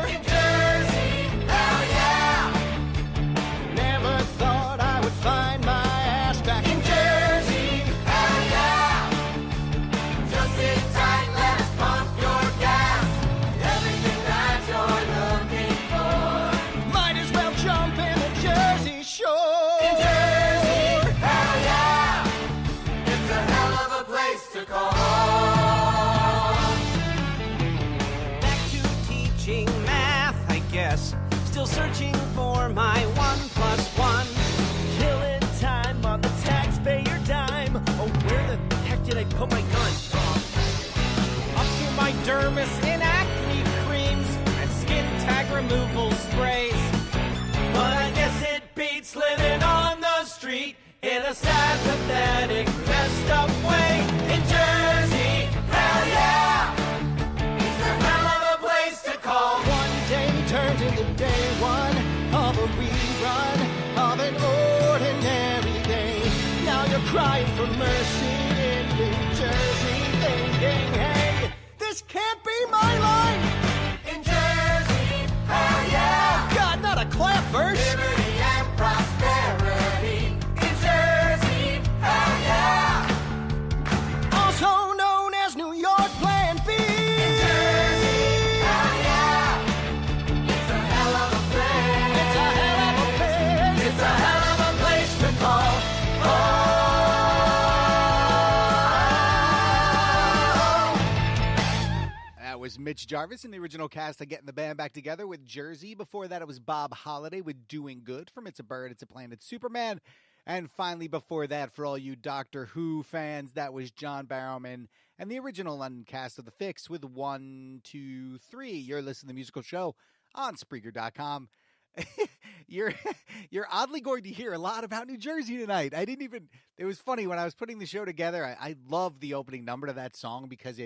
In Jersey, hell yeah! Never thought I would find my ass back In Jersey, hell yeah! Just sit tight, let us pump your gas. Everything that you're looking for. Might as well jump in the Jersey Shore. In Jersey, hell yeah! It's a hell of a place to call. Back to teaching math, I guess. Still searching for my 1+1. Killing time on the taxpayer dime. Oh, where the heck did I put my gun? Up to my dermis in acne creams and skin tag removal sprays. But I guess it beats living on the street in a sad, pathetic, messed up way. In Jersey, hell yeah! It's a hell of a place to call. One day turns into day one of a rerun of an ordinary day. Now you're crying for mercy in New Jersey, thinking, hey, this can't be my life. In Jersey, hell yeah! God, not a clap verse. Liberty and prosperity. In Jersey, hell yeah! Also known as New York Plan B. In Jersey, hell yeah! It's a hell of a place. It's a hell of a place. It's a hell of a place to call. That was Mitch Jarvis in the original cast of Getting the Band Back Together with Jersey. Before that, it was Bob Holliday with Doing Good from It's a Bird, It's a Planet, Superman. And finally, before that, for all you Doctor Who fans, that was John Barrowman and the original London cast of The Fix with 1, 2, 3. You're listening to the musical show on Spreaker.com. You're oddly going to hear a lot about New Jersey tonight. It was funny when I was putting the show together. I love the opening number to that song because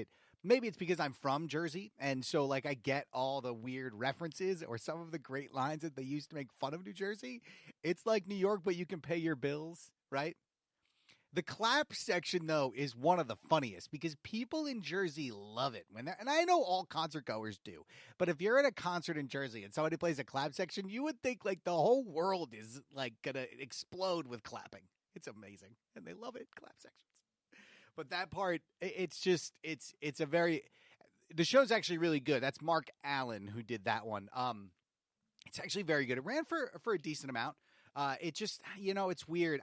maybe it's because I'm from Jersey, and so like I get all the weird references or some of the great lines that they used to make fun of New Jersey. It's like New York, but you can pay your bills, right? The clap section, though, is one of the funniest because people in Jersey love it and I know all concert goers do, but if you're at a concert in Jersey and somebody plays a clap section, you would think like the whole world is like gonna explode with clapping. It's amazing, and they love it. Clap sections. But that part, it's a very, the show's actually really good. That's Mark Allen who did that one. It's actually very good. It ran for a decent amount. It just, it's weird.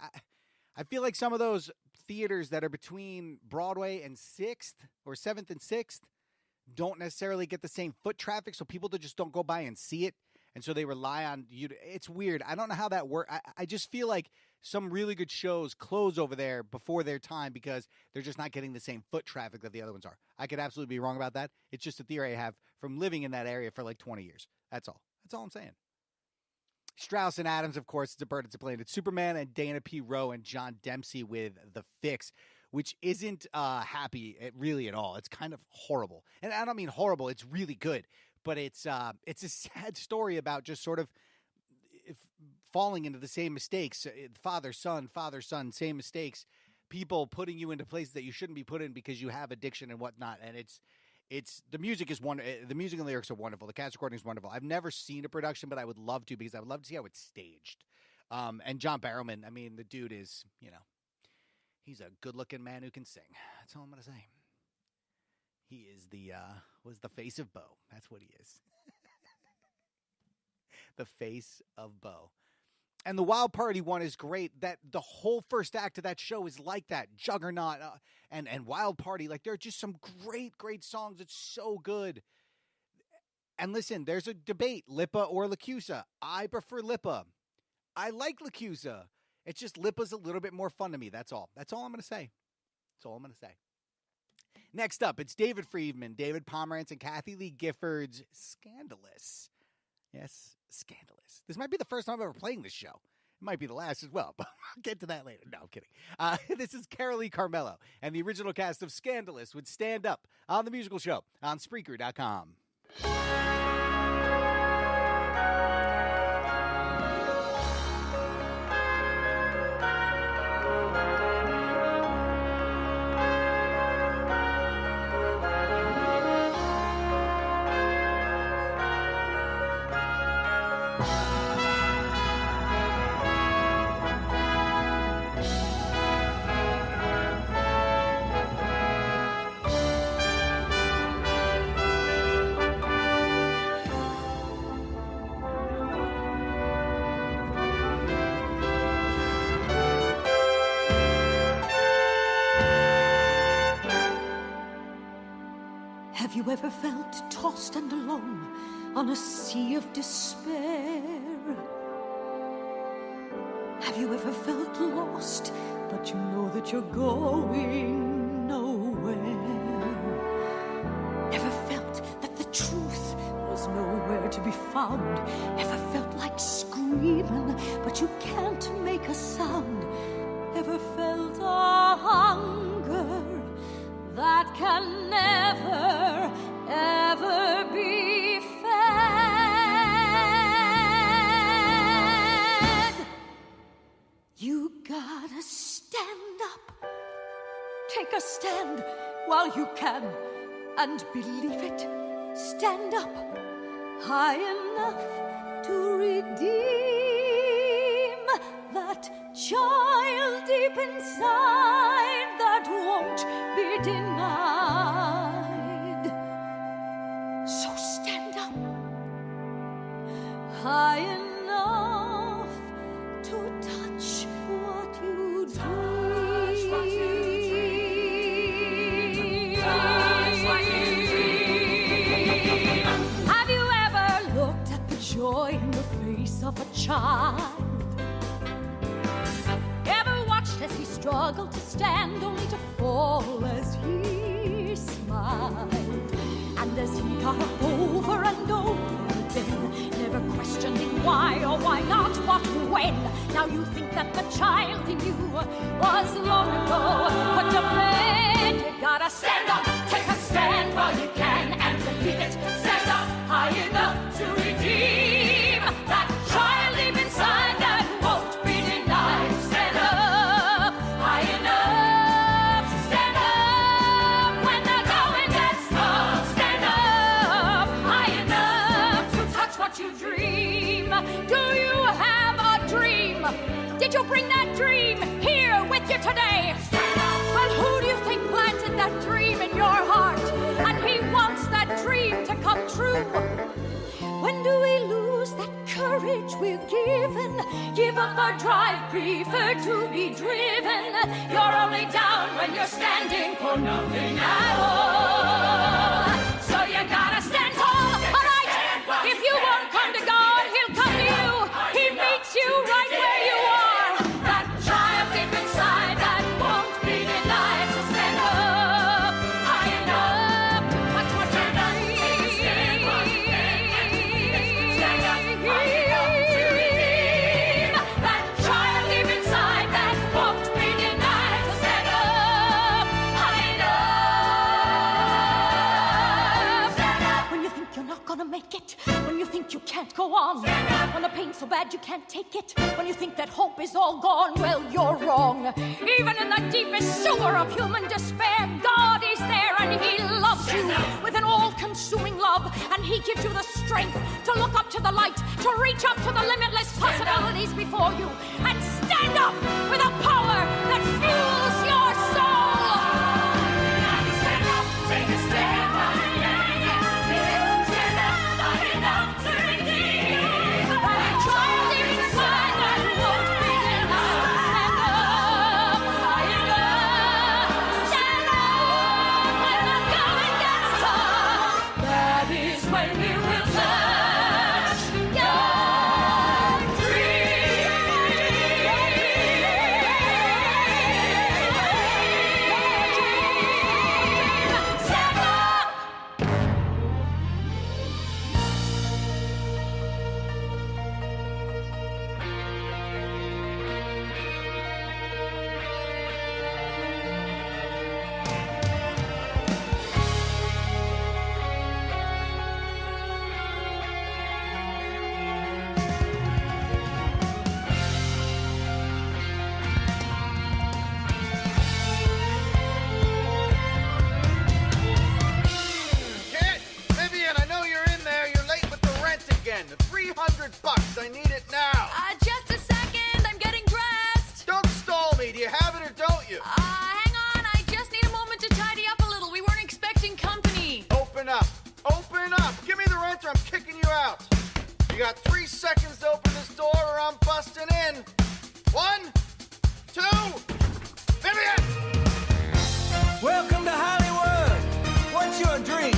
I feel like some of those theaters that are between Broadway and 6th or 7th and 6th don't necessarily get the same foot traffic, so people just don't go by and see it. And so they rely on you. It's weird. I don't know how that works. I just feel like some really good shows close over there before their time because they're just not getting the same foot traffic that the other ones are. I could absolutely be wrong about that. It's just a theory I have from living in that area for like 20 years. That's all. That's all I'm saying. Strauss and Adams, of course, It's a Bird, It's a Plane. It's Superman, and Dana P. Rowe and John Dempsey with The Fix, which isn't happy really at all. It's kind of horrible. And I don't mean horrible. It's really good. But it's a sad story about just sort of falling into the same mistakes. Father, son, same mistakes. People putting you into places that you shouldn't be put in because you have addiction and whatnot. And it's the music is the music and lyrics are wonderful. The cast recording is wonderful. I've never seen a production, but I would love to because I would love to see how it's staged. And John Barrowman, I mean, the dude is, he's a good-looking man who can sing. That's all I'm going to say. He is was the face of Bo. That's what he is. The face of Bo. And the Wild Party one is great. That the whole first act of that show is like that. Juggernaut and Wild Party. Like, there are just some great songs. It's so good. And listen, there's a debate, Lipa or Lacusa. I prefer Lipa. I like LaChiusa. It's just Lipa's a little bit more fun to me. That's all. That's all I'm going to say. That's all I'm going to say. Next up, it's David Friedman, David Pomerantz, and Kathy Lee Gifford's Scandalous. Yes, Scandalous. This might be the first time I'm ever playing this show. It might be the last as well, but I'll get to that later. No, I'm kidding. This is Carolee Carmello, and the original cast of Scandalous would stand up on the musical show on Spreaker.com. Have you ever felt tossed and alone on a sea of despair? Have you ever felt lost, but you know that you're going nowhere? Ever felt that the truth was nowhere to be found? Ever felt like screaming, but you can't make a sound? Ever felt a hunger that can never, ever be fed? You gotta stand up. Take a stand while you can, and believe it. Stand up high enough to redeem that child deep inside that won't be denied. So stand up high enough to touch what you dream. Have you ever looked at the joy in the face of a child? As he struggled to stand, only to fall as he smiled. And as he got up over and over again, never questioning why or why not, what, when. Now you think that the child in you was long ago put to bed. You gotta stand up, take a stand while you can, and believe it. Stand up high enough to redeem that child deep inside that won't be denied. Stand up. Did you bring that dream here with you today? Well, who do you think planted that dream in your heart? And he wants that dream to come true. When do we lose that courage we're given? Give up our drive, prefer to be driven. You're only down when you're standing for nothing at all. So you gotta stand tall, all right? If you won't come to God, he'll come to you. He meets you right where you are. Make it when you think you can't go on, when the pain's so bad you can't take it, when you think that hope is all gone. Well, you're wrong. Even in the deepest sewer of human despair, God is there and he loves you with an all-consuming love, and he gives you the strength to look up to the light, to reach up to the limitless possibilities before you, and stand up with a power that fuels your soul. Stand up, take a stand. When you will touch your dream. 1, 2, Vivian! Welcome to Hollywood. What's your dream?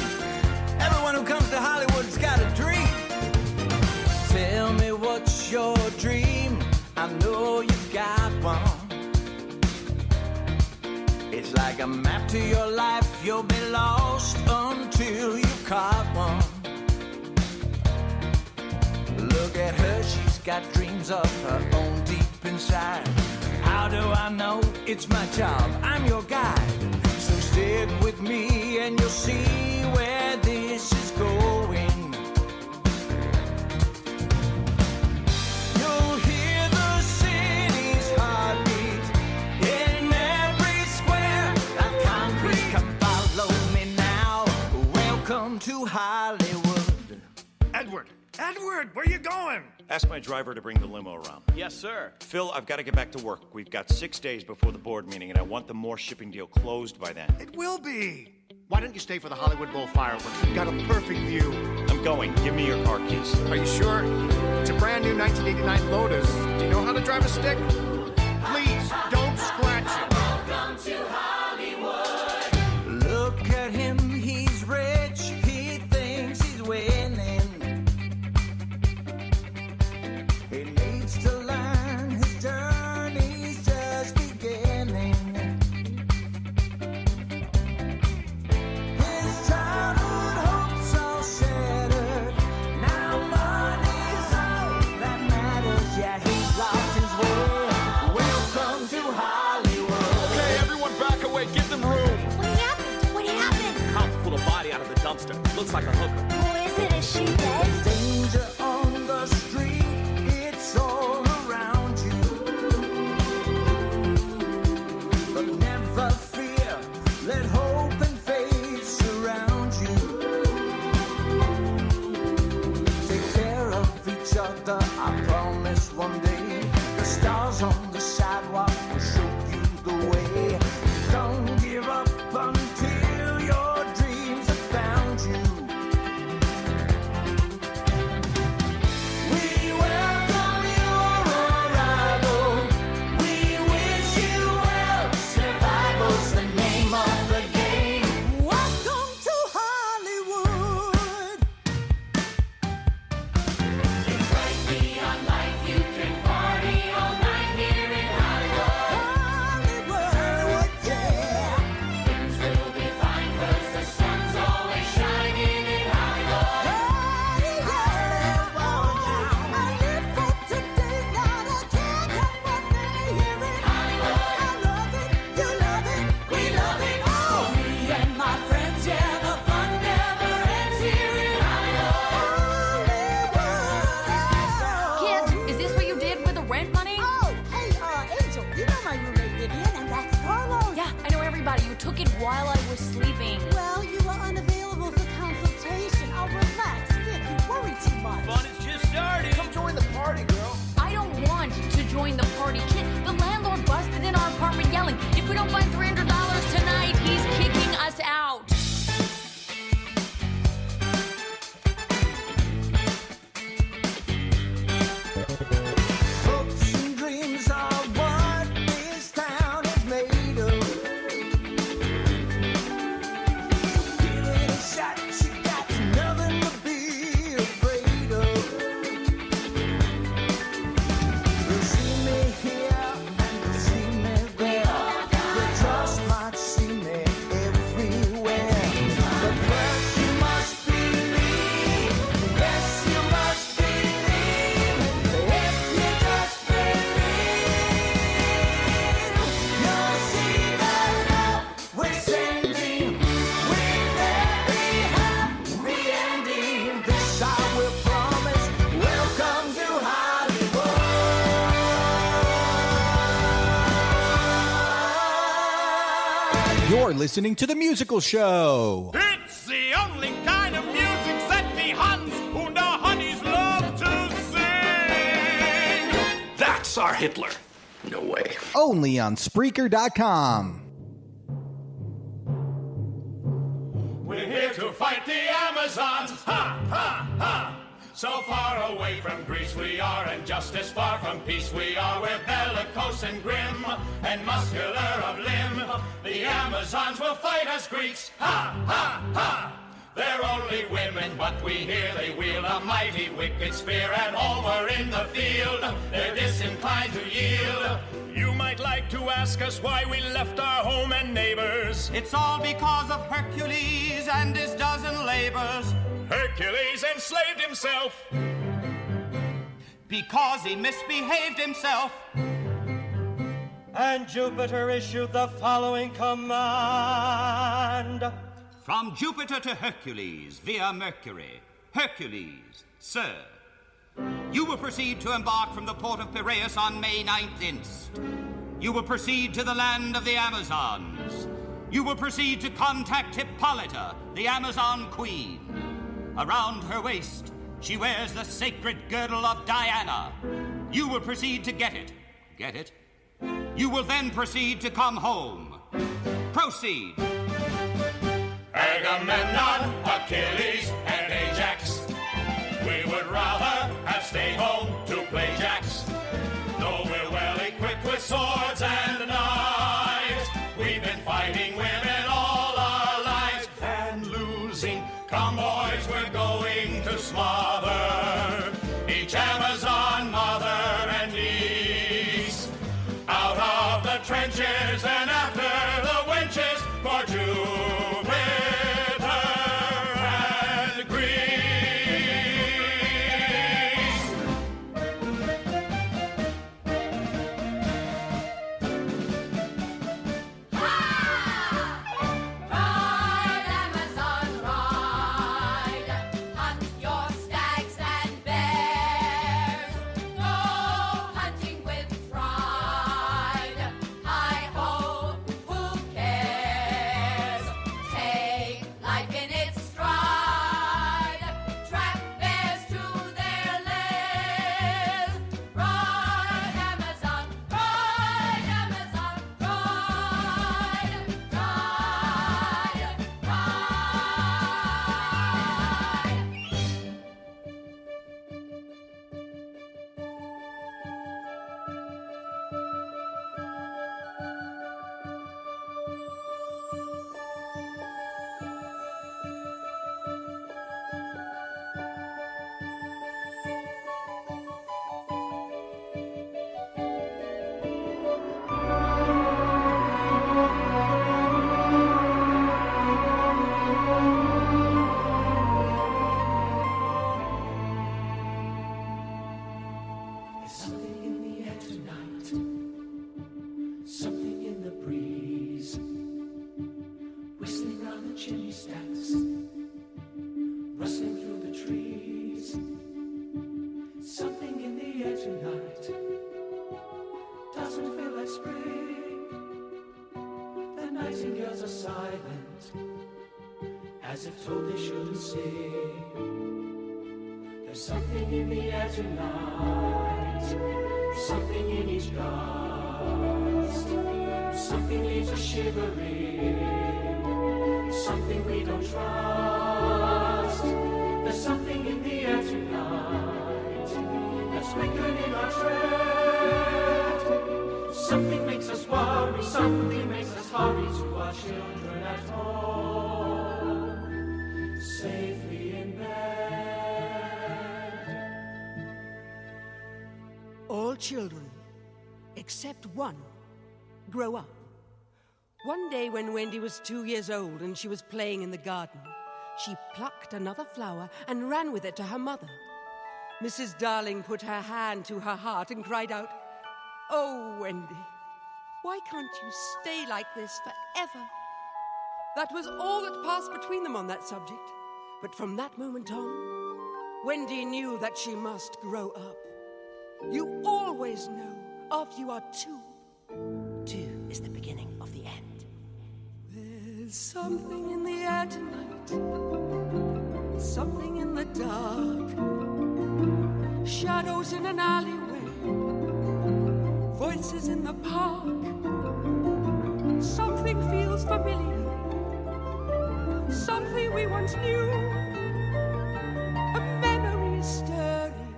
Everyone who comes to Hollywood's got a dream. Tell me what's your dream. I know you got one. It's like a map to your life. You'll be lost until you caught one. Look at her, she's got dreams of her own deep inside. How do I know? It's my job, I'm your guide. So stick with me and you'll see where this is going. You'll hear the city's heartbeat in every square of concrete. Come follow me now. Welcome to Hollywood. Edward, where you going? Ask my driver to bring the limo around. Yes, sir. Phil, I've got to get back to work. We've got 6 days before the board meeting, and I want the Moore shipping deal closed by then. It will be. Why don't you stay for the Hollywood Bowl fireworks? We've got a perfect view. I'm going. Give me your car keys. Are you sure? It's a brand new 1989 Lotus. Do you know how to drive a stick? Please, don't scratch it. Welcome to Hollywood. Look at him, he's rich. He thinks he's winning. He needs to learn, his journey's just beginning. His childhood hopes all shattered. Now money's all that matters. Yeah, he's lost his way. Welcome to Hollywood. Okay, everyone back away. Give them room. What happened? What happened? Cops pulled a body out of the dumpster. Looks like a hooker. Who is it? Is she dead? Danger on the street, it's all around you. But never fear, let hope and faith surround you. Take care of each other, I promise one day. The stars on the sidewalk will show you the way. Don't give up until your dreams have found you. We welcome your arrival. We wish you well. Survival's the name of the game. Welcome to Hollywood. It's right beyond life. You can party all night here in Hollywood. Hollywood, yeah. Things will be fine 'cause the sun's always shining in Hollywood. We love it. Oh, me and my friends, yeah, the fun never ends here in Hollywood. Kid, is this what you did with the rent money? Oh, hey, Angel, you know my roommate Vivian, and that's Carlos. Yeah, I know everybody. You took it while I was sleeping. Well, you were unavailable for consultation. I'll relax. Vic, you worry too much. Fun is just starting. Come join the party, girl. I don't want to join the party, kid. The landlord busted in our apartment yelling, if we don't find $300 tonight, he's kicking us out. Hopes and dreams are what this town is made of. Give it a shot, she got nothing to be afraid of. You'll see me here and you'll see me there. Your trust might see me everywhere. But first you must believe. Yes, you must believe. If you just believe, you'll see the love we're sending with every happy ending. This I will promise. Welcome to Hollywood. You're listening to The Musical Show. It's the only kind of music that the Huns und the Honeys love to sing. That's our Hitler. No way. Only on Spreaker.com. We're here to fight the Amazons. Ha, ha, ha. So far away from Greece we are, and just as far from peace we are. We're bellicose. bellicose and grim, and muscular of limb. The Amazons will fight us Greeks, ha, ha, ha! They're only women, but we hear they wield a mighty wicked spear at home or in the field. They're disinclined to yield. You might like to ask us why we left our home and neighbors. It's all because of Hercules and his dozen labors. Hercules enslaved himself because he misbehaved himself. And Jupiter issued the following command. From Jupiter to Hercules via Mercury. Hercules, sir, you will proceed to embark from the port of Piraeus on May 9th inst. You will proceed to the land of the Amazons. You will proceed to contact Hippolyta, the Amazon queen. Around her waist, she wears the sacred girdle of Diana. You will proceed to get it. Get it? You will then proceed to come home. Proceed. Agamemnon, Achilles, and Ajax. We would rather have stayed home to play jacks. Though we're well equipped with swords and knives, we've been fighting women all our lives and losing. Come boys, we're going to smother each Amazon mother and niece. Out of the trenches and after the wenches for Jupiter and Greece. Ride, Amazon, ride. Hunt your stags and bears. Go hunting with pride. Hi-ho, who cares? Take life in its stride. Track bears to their lairs. Ride, Amazon, ride, Amazon, ride, ride, ride. There's something in the air tonight, something in the breeze, whistling round the chimney stacks, rustling through the trees. Something in the air tonight doesn't feel like spring. The nightingales are silent, as if told they shouldn't sing. There's something in the air tonight, something in each gust. Something leaves us shivering, something we don't trust. There's something in the air tonight that's quickening our tread. Something makes us worry, something makes us hurry to our children at home, safely in bed. All children, except one, grow up. One day when Wendy was 2 years old and she was playing in the garden, she plucked another flower and ran with it to her mother. Mrs. Darling put her hand to her heart and cried out, "Oh, Wendy, why can't you stay like this forever?" That was all that passed between them on that subject. But from that moment on, Wendy knew that she must grow up. You always know after you are 2. 2 is the beginning of the end. There's something in the air tonight, something in the dark, shadows in an alleyway, voices in the park. Something feels familiar, something we once knew. A memory is stirring,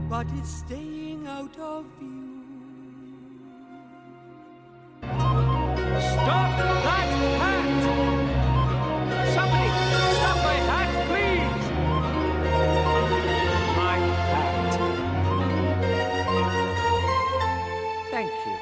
but it's staying out of view. Thank you.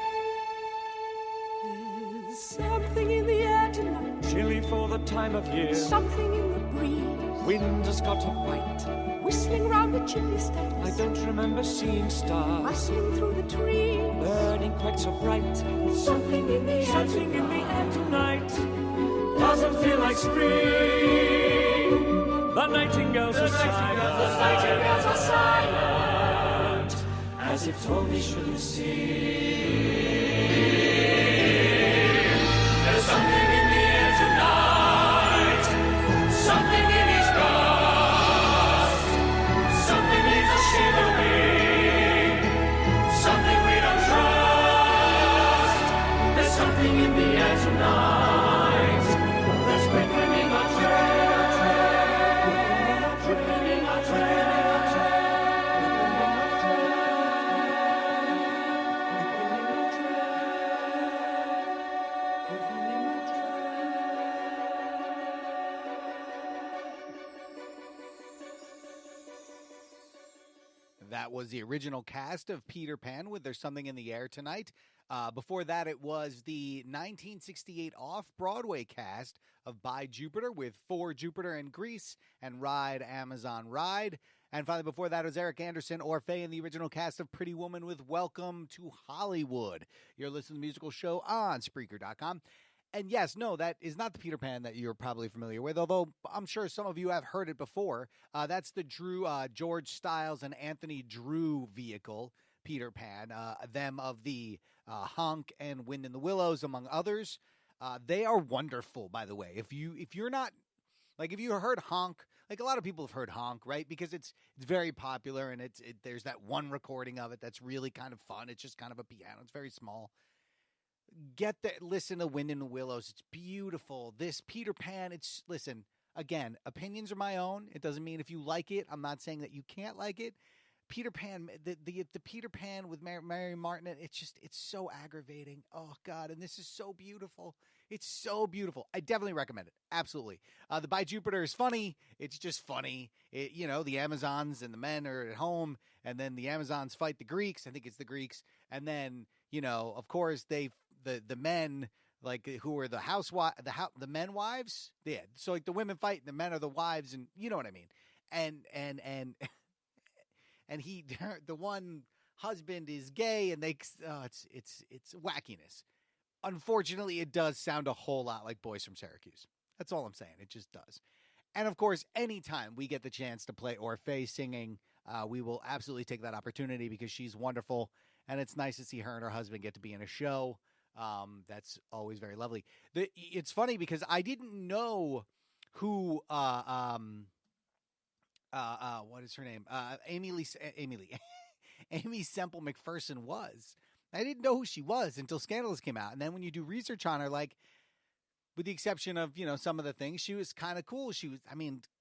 There's something in the air tonight. Chilly for the time of year. Something in the breeze. Wind has got a bite. Whistling round the chimney stacks. I don't remember seeing stars. Rustling through the trees. Burning quite so bright. Something in the air Something in the air tonight. Doesn't feel like spring. The nightingales are silent. The nightingales are silent. As if told me shouldn't sing. There's something in the air tonight. Something in his gust. Something leaves us shivering. Something we don't trust. There's something in the air tonight. That's quickening our tread. Quickening our tread. That was the original cast of Peter Pan with There's Something in the Air Tonight. Before that, it was the 1968 off-Broadway cast of By Jupiter with For Jupiter and Grease and Ride, Amazon Ride. And finally, before that, it was Eric Anderson, Orfeh, in the original cast of Pretty Woman with Welcome to Hollywood. You're listening to the musical show on Spreaker.com. And yes, no, that is not the Peter Pan that you're probably familiar with, although I'm sure some of you have heard it before. That's the George Stiles and Anthony Drew vehicle, Peter Pan, them of the Honk and Wind in the Willows, among others. They are wonderful, by the way. If you're not, like, if you heard Honk, like a lot of people have heard Honk, right? Because it's very popular, and there's that one recording of it that's really kind of fun. It's just kind of a piano. It's very small. Listen to Wind in the Willows. It's beautiful. This Peter Pan, listen, again, opinions are my own. It doesn't mean if you like it, I'm not saying that you can't like it. Peter Pan, the Peter Pan with Mary Martin, it's so aggravating. Oh, God, and this is so beautiful. It's so beautiful. I definitely recommend it. Absolutely. The By Jupiter is funny. It's just funny. The Amazons and the men are at home, and then the Amazons fight the Greeks. I think it's the Greeks. And then, of course, the men, like, who are the men wives. Yeah. So, like, the women fight and the men are the wives, and you know what I mean. And he, the one husband is gay, and it's wackiness. Unfortunately, it does sound a whole lot like Boys from Syracuse. That's all I'm saying. It just does. And of course, anytime we get the chance to play Orfeh singing, we will absolutely take that opportunity because she's wonderful. And it's nice to see her and her husband get to be in a show. That's always very lovely. It's funny because I didn't know who, what is her name? Amy Semple McPherson was. I didn't know who she was until Scandalous came out. And then when you do research on her, like, with the exception of, some of the things, she was kind of cool. She was,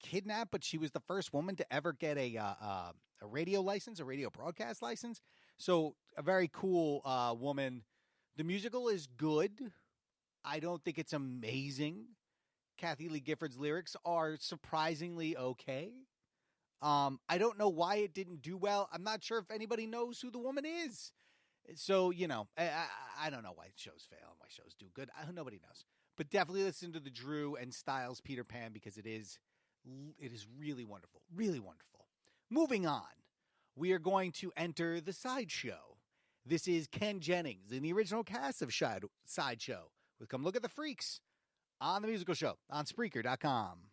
kidnapped, but she was the first woman to ever get a radio license, a radio broadcast license. So a very cool woman. The musical is good. I don't think it's amazing. Kathy Lee Gifford's lyrics are surprisingly okay. I don't know why it didn't do well. I'm not sure if anybody knows who the woman is. So, I don't know why shows fail and why shows do good. Nobody knows. But definitely listen to the Drew and Stiles Peter Pan because it is really wonderful. Really wonderful. Moving on, we are going to enter the Sideshow. This is Ken Jennings in the original cast of Sideshow with Come Look at the Freaks on the musical show on Spreaker.com.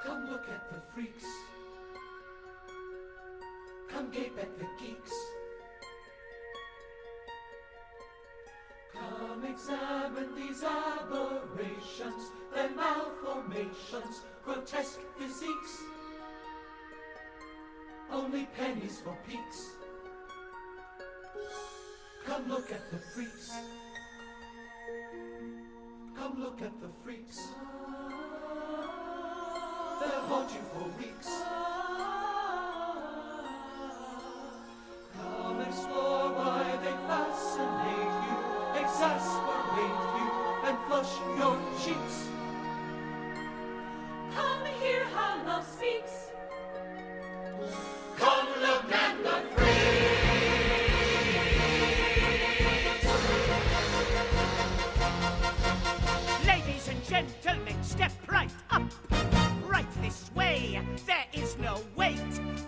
Come look at the freaks. Come gape at the geeks. Come examine these aberrations, their malformations, grotesque physiques. Only pennies for peaks. Come look at the freaks. Come look at the freaks. They'll haunt you for weeks. Come explore why they fascinate you. exasperate you and flush your cheeks. Come hear how love speaks. Come look at the Ladies and gentlemen, step right up. Right this way. There is no wait.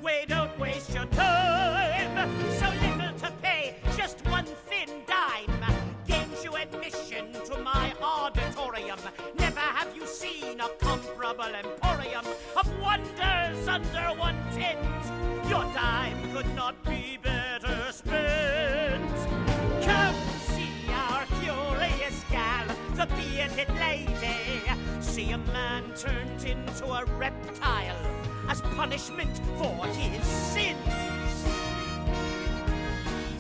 We don't waste your time. So little to pay, just one thin dime. Gains you admission to my auditorium. Never have you seen a comparable emporium of wonders under one tent. Your dime could not be better spent. Come see our curious gal, the bearded lady. See a man turned into a reptile as punishment for his sins.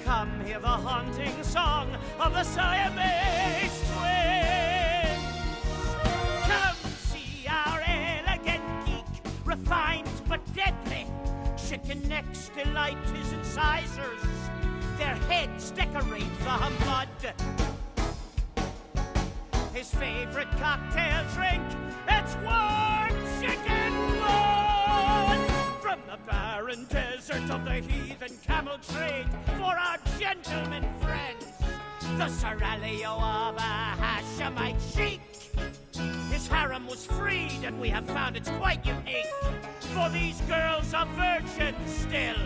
Come hear the haunting song of the Siamese twins. Come see our elegant geek, refined but deadly. Chicken necks delight his incisors. Their heads decorate the mud. His favorite cocktail drink, it's warm chicken blood. From the barren desert of the heathen camel trade for our gentlemen friends, the Seraglio of a Hashemite sheik. His harem was freed and we have found it's quite unique. For these girls are virgins still.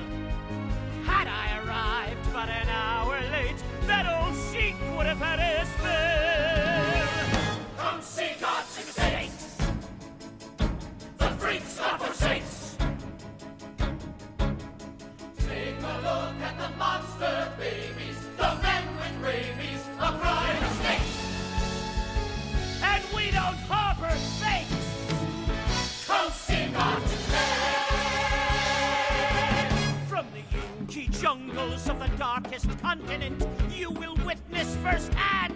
Had I arrived but an hour late, that old sheik would have had his fill. Come see God's saints, the freaks of our saints. Take a look at the monster babies, the men with rabies, a pride of snakes. And we don't harbor fakes. Come see God's From the inky jungles of the darkest continent, you will witness firsthand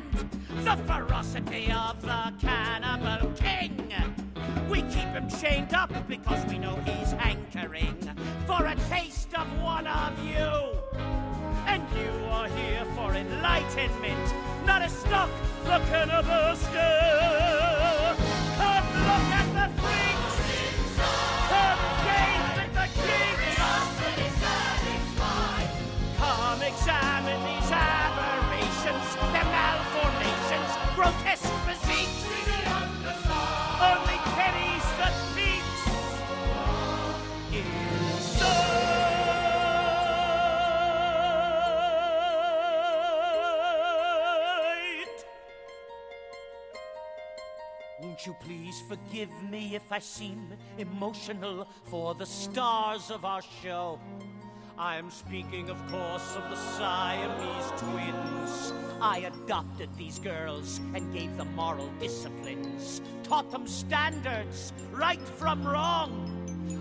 the ferocity of the cannibal king. We keep him chained up because we know he's hankering for a taste of one of you. And you are here for enlightenment, not a stock the cannibal still. Come look at the freaks. Come gaze at the kings. Come examine these aberrations, their malformations, grotesque physiques. Only pennies that peaks inside. Won't you please forgive me if I seem emotional for the stars of our show? I am speaking, of course, of the Siamese twins. I adopted these girls and gave them moral disciplines, taught them standards, right from wrong.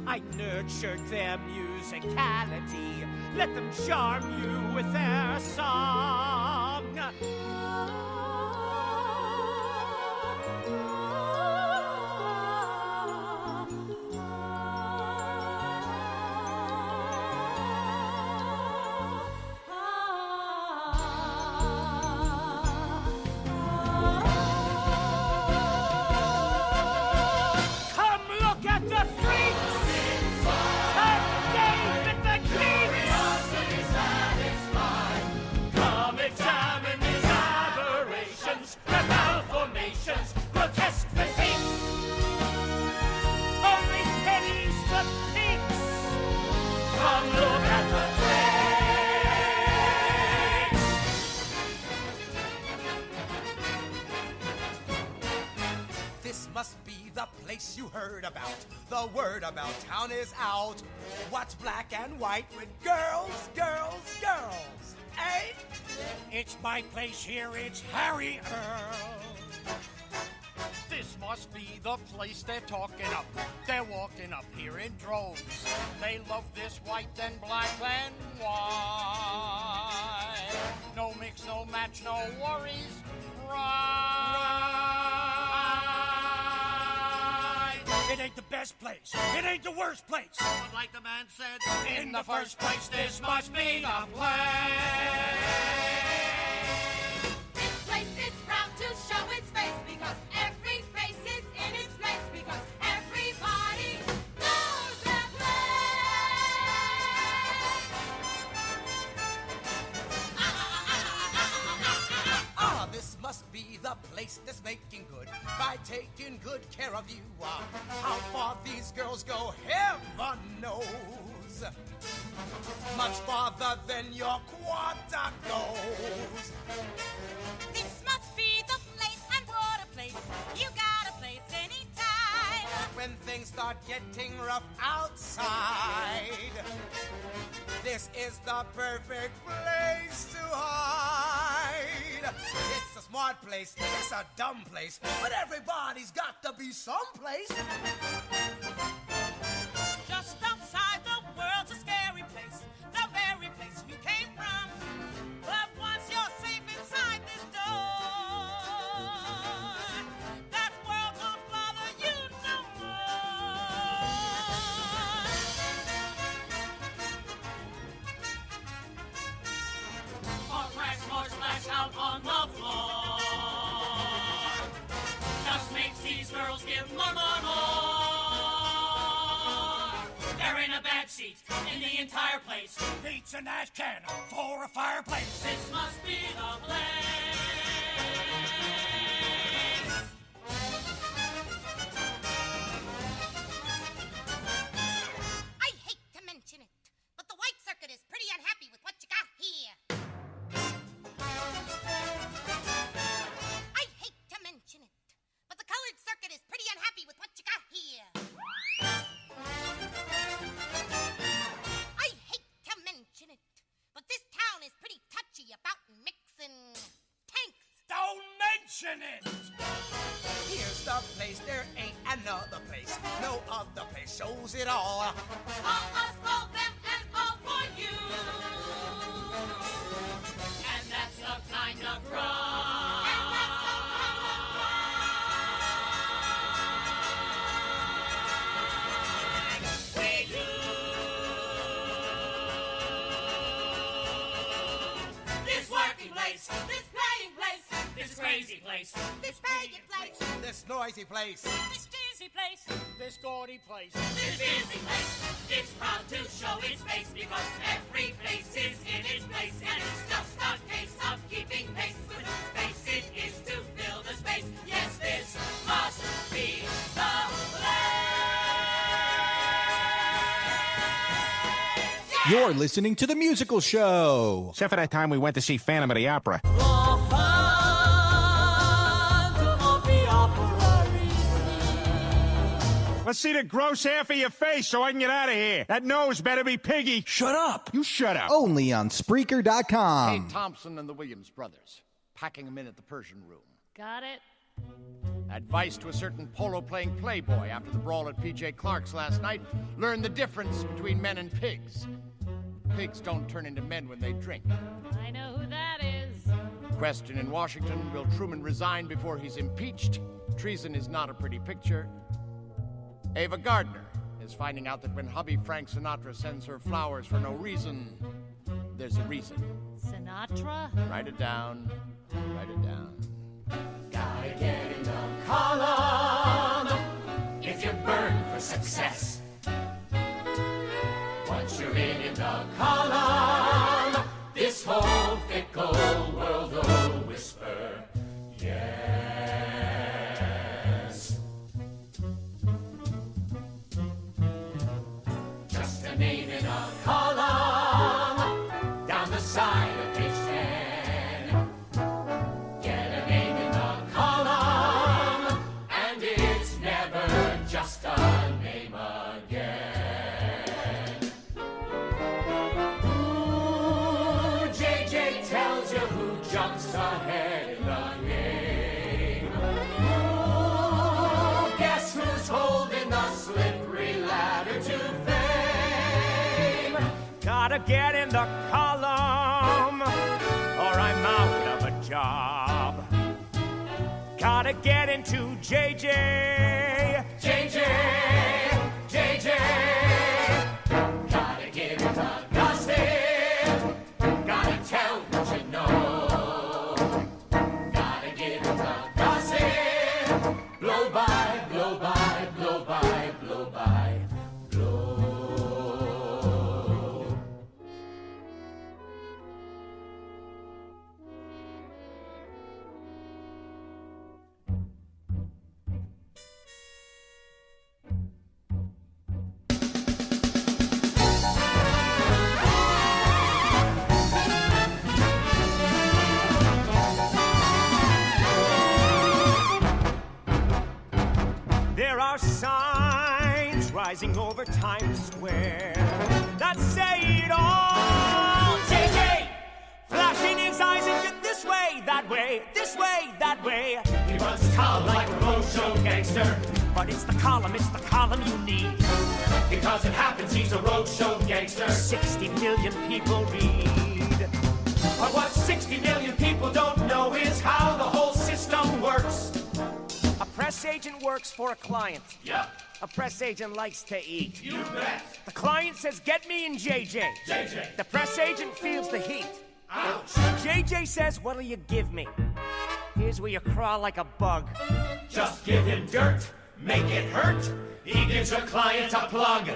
I nurtured their musicality, let them charm you with their song. You heard about. The word about town is out. What's black and white with girls, girls, girls, eh? It's my place here, it's Harry Earl. This must be the place they're talking up. They're walking up here in droves. They love this white and black and white. No mix, no match, no worries. Right. It ain't the best place. It ain't the worst place. But like the man said, in the first place, this must be the place. This place must be the place that's making good by taking good care of you. How far these girls go, heaven knows. Much farther than your quarter goes. This must be the place, and what a place. You got a place anytime. When things start getting rough outside, this is the perfect place to hide. It's a smart place, it's a dumb place, but everybody's got to be someplace. Just outside the world's a scary place, the very place you came from. But once you're safe inside this door, that world won't bother you no more. More crash, more splash out on the floor. Just makes these girls give more. They're in a bad seat in the entire place. Needs an ash can for a fireplace. This must be the place. I hate to mention it, but the White Circuit is pretty unhappy with what you got here. I hate to mention it, but the Colored Circuit is pretty unhappy with what you got here. I hate to mention it, but this town is pretty touchy about mixing tanks. Don't mention it! Here's the place, there ain't another place. No other place shows it all. All us for them and all for you. And that's the kind of pride we do. This working place, This playing place, this crazy place, this pagan place, This noisy place. this cheesy place, This gaudy place. this busy place. It's proud to show its face because every place is in its place, and it's just a case of keeping pace with whose space it is to fill the space. Yes, this must be the place. You're listening to The Musical Show. Except for that time we went to see Phantom of the Opera. Let's see the gross half of your face so I can get out of here. That nose better be piggy. Shut up. You shut up. Only on Spreaker.com. Kate Thompson and the Williams brothers, packing them in at the Persian Room. Got it? Advice to a certain polo-playing playboy after the brawl at P.J. Clark's last night. Learn the difference between men and pigs. Pigs don't turn into men when they drink. I know who that is. Question in Washington, will Truman resign before he's impeached? Treason is not a pretty picture. Ava Gardner is finding out that when hubby Frank Sinatra sends her flowers for no reason, there's a reason. Sinatra? Write it down. Write it down. Gotta get in the column if you burn for success. Once you're in the column, this whole fickle world will whisper, yes. Just a name in a column down the side of page 10. Get a name in the column, and it's never just a name again. Ooh, JJ tells you who jumps ahead in the game. Ooh, guess who's holding the slippery ladder to fame? Gotta get in the column, or I'm out of a job. Gotta get into JJ. JJ, JJ. Gotta get in the gossip. Gotta tell what you know. Gotta get in the gossip. Blow by, blow by, blow by, blow by, blow. rising over Times Square that say it all. JJ, flashing his eyes at you this way, that way, that way. He runs his column like a roadshow gangster. But it's the column you need. Because it happens, he's a roadshow gangster. 60 million people read. But what 60 million people don't know is how the whole system works. A press agent works for a client. Yep. A press agent likes to eat. You bet. The client says, get me in JJ. JJ. The press agent feels the heat. Ouch. JJ says, what'll you give me? Here's where you crawl like a bug. Just give him dirt, make it hurt. He gives your client a plug.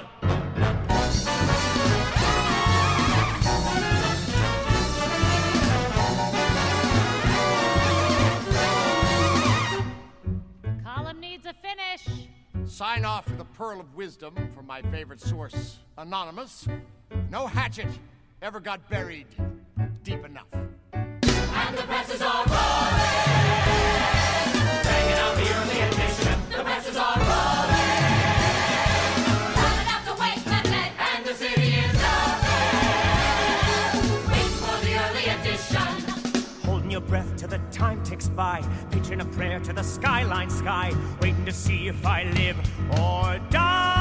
Column needs a finish. Sign off for the Pearl of Wisdom from my favorite source, Anonymous. No hatchet ever got buried deep enough. And the presses are rolling, banging out the early edition. The presses are rolling, rolling out the waste method, and the city is open, waiting for the early edition. Holding your breath till the time ticks by, pitching a prayer to the skyline sky, waiting to see if I live or die.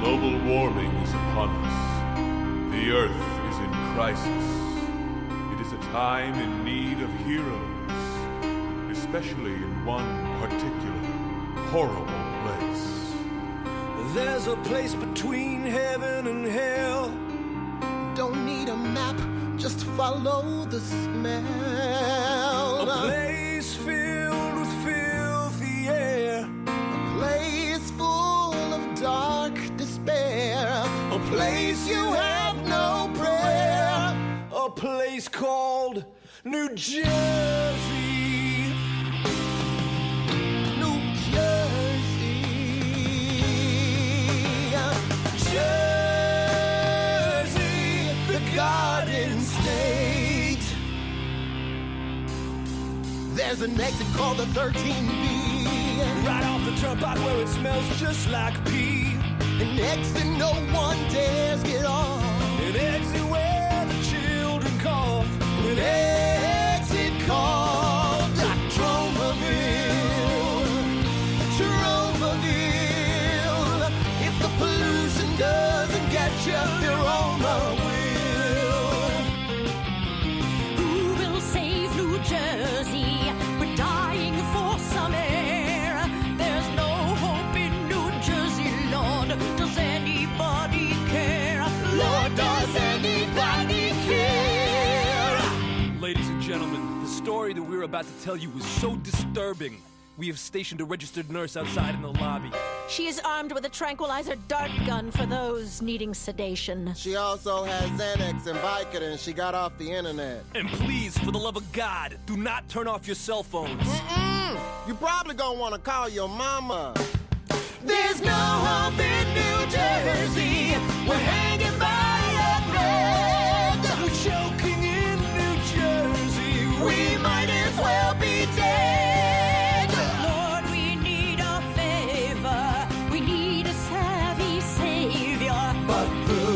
Global warming is upon us. The Earth is in crisis. It is a time in need of heroes, especially in one particular horrible place. There's a place between heaven and hell. Don't need a map, just follow the smell. A place filled with filthy air. A place full of dark despair. A place you have no prayer. A place called New Jersey. New Jersey. Jersey, the Garden State. There's an exit called the 13B. Right off the turnpike where it smells just like pee. An exit no one dares get off. An exit where the children cough. An exit called Tromaville. Tromaville. If the pollution doesn't get you, you're on the wheel. Who will save New Jersey? We're dying for some air. There's no hope in New Jersey, Lord. Does anybody care? Lord, does anybody care? Ladies and gentlemen, the story that we're about to tell you is so disturbing. We have stationed a registered nurse outside in the lobby. She is armed with a tranquilizer dart gun for those needing sedation. She also has Xanax and Vicodin. She got off the internet. And please, for the love of God, do not turn off your cell phones. You probably gonna want to call your mama. There's no hope in New Jersey. We're hanging by a thread. We're choking in New Jersey. We might as well be dead. Lord, we need a favor. We need a savvy savior. But who?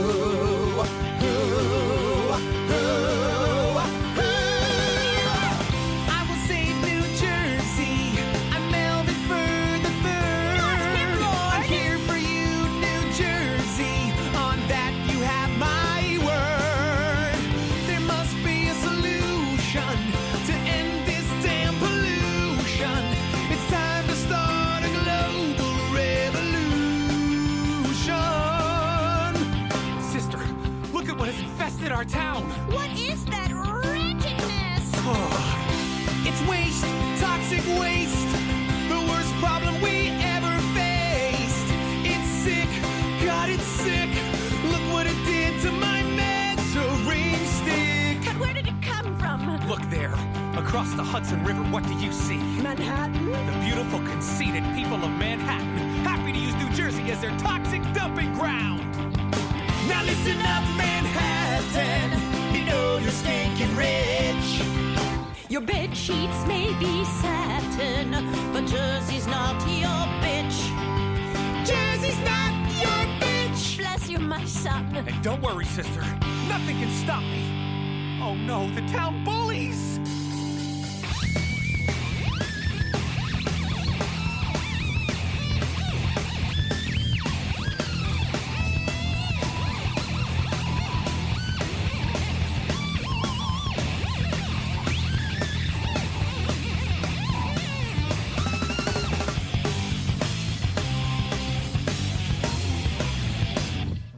I will save New Jersey. I'm Melvin Further Third. I'm here for you, New Jersey. On that you have my word. What is that wretchedness? It's waste, toxic waste, the worst problem we ever faced. It's sick, God, it's sick. Look what it did to my measuring stick. But where did it come from? Look there, across the Hudson River, what do you see? Manhattan? The beautiful, conceited people of Manhattan, happy to use New Jersey as their toxic dumping ground. Now listen up, Manhattan, you know you're stinking rich. Your bed sheets may be satin, but Jersey's not your bitch. Jersey's not your bitch. Bless you, my son. And don't worry, sister, nothing can stop me. Oh no, the town bullies!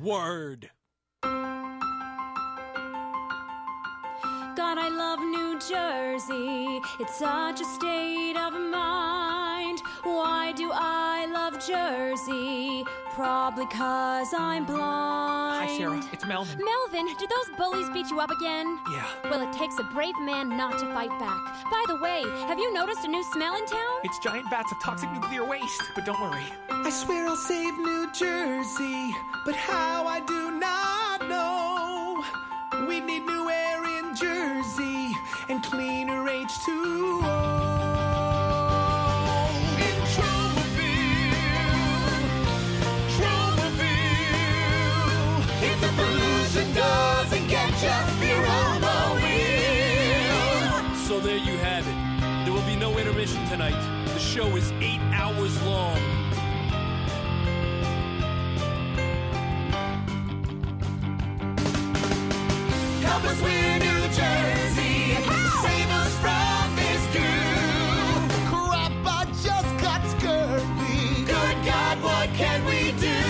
Word. God, I love New Jersey. It's such a state of mind. Why do I love Jersey? Probably 'cause I'm blind. Hi, Sarah. It's Melvin. Melvin, did those bullies beat you up again? Yeah. Well, it takes a brave man not to fight back. By the way, have you noticed a new smell in town? It's giant vats of toxic nuclear waste, but don't worry. I swear I'll save New Jersey, but how I do not know. We need new air in Jersey and cleaner H2O. In Tromaville, if the pollution doesn't get you, you're on the wheel. So there you have it. There will be no intermission tonight. The show is 8 hours long. Help us, we're New Jersey. Save us from this goo. Crap, I just got scurvy. Good God, what can we do?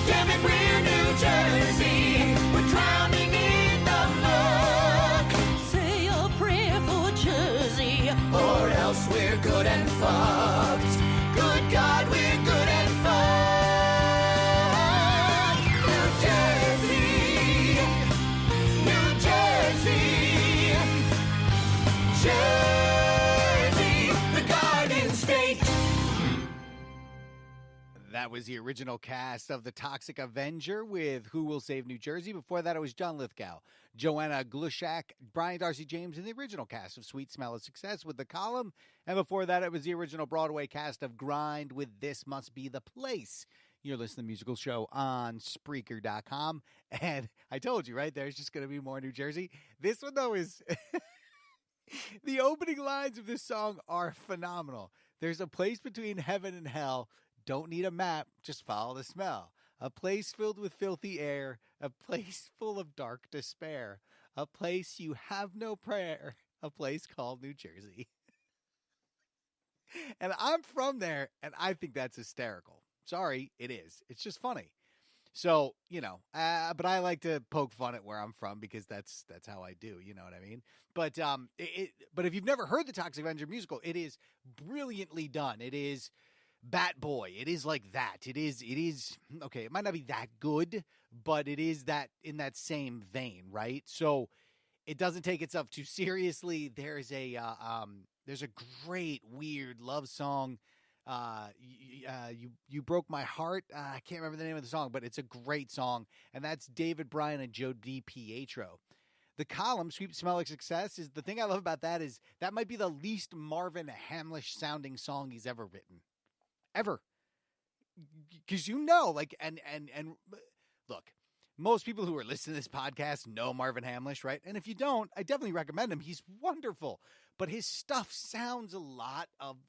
Damn it, we're New Jersey. We're drowning in the muck. Say a prayer for Jersey, or else we're good and fucked. Good God, we're good and fucked. New Jersey. New Jersey, Jersey, the Garden State. That was the original cast of The Toxic Avenger with Who Will Save New Jersey. Before that, it was John Lithgow, Joanna Glushak, Brian Darcy James, and the original cast of Sweet Smell of Success with The Column. And before that, it was the original Broadway cast of Grind with This Must Be the Place. You're listening to the musical show on Spreaker.com. And I told you, right? There's just going to be more New Jersey. This one, though, is... the opening lines of this song are phenomenal. There's a place between heaven and hell. Don't need a map. Just follow the smell. A place filled with filthy air. A place full of dark despair. A place you have no prayer. A place called New Jersey. And I'm from there, and I think that's hysterical. Sorry, it is. It's just funny. So, you know, but I like to poke fun at where I'm from because that's how I do. You know what I mean? But but if you've never heard the Toxic Avenger musical, it is brilliantly done. It is Bat Boy. It is like that. It is okay. It might not be that good, but it is that in that same vein, right? So it doesn't take itself too seriously. There's a great weird love song. You broke my heart. I can't remember the name of the song, but it's a great song, and that's David Bryan and Joe DiPietro. The Column, Sweet Smell of Success, is the thing I love about that is that might be the least Marvin Hamlish sounding song he's ever written, ever. Because like and look, most people who are listening to this podcast know Marvin Hamlish, right? And if you don't, I definitely recommend him. He's wonderful. But his stuff sounds a lot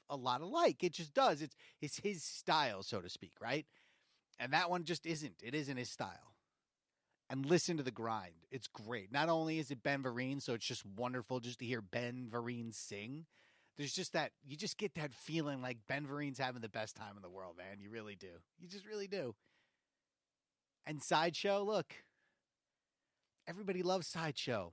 alike. It just does. It's his style, so to speak, right? And that one just isn't. It isn't his style. And listen to The Grind. It's great. Not only is it Ben Vereen, so it's just wonderful just to hear Ben Vereen sing. There's just that, you just get that feeling like Ben Vereen's having the best time in the world, man. You really do. You just really do. And Sideshow, look, everybody loves Sideshow.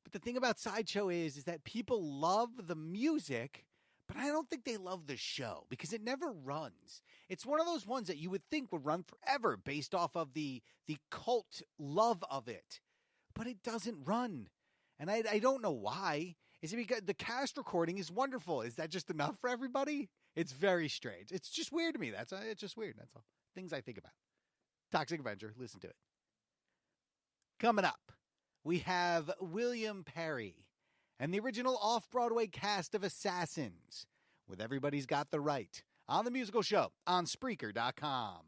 But the thing about Sideshow is that people love the music, but I don't think they love the show because it never runs. It's one of those ones that you would think would run forever based off of the cult love of it. But it doesn't run. And I don't know why. Is it because the cast recording is wonderful? Is that just enough for everybody? It's very strange. It's just weird to me. It's just weird. That's all. Things I think about. Toxic Avenger. Listen to it. Coming up, we have William Perry and the original off-Broadway cast of Assassins with Everybody's Got the Right on the musical show on Spreaker.com.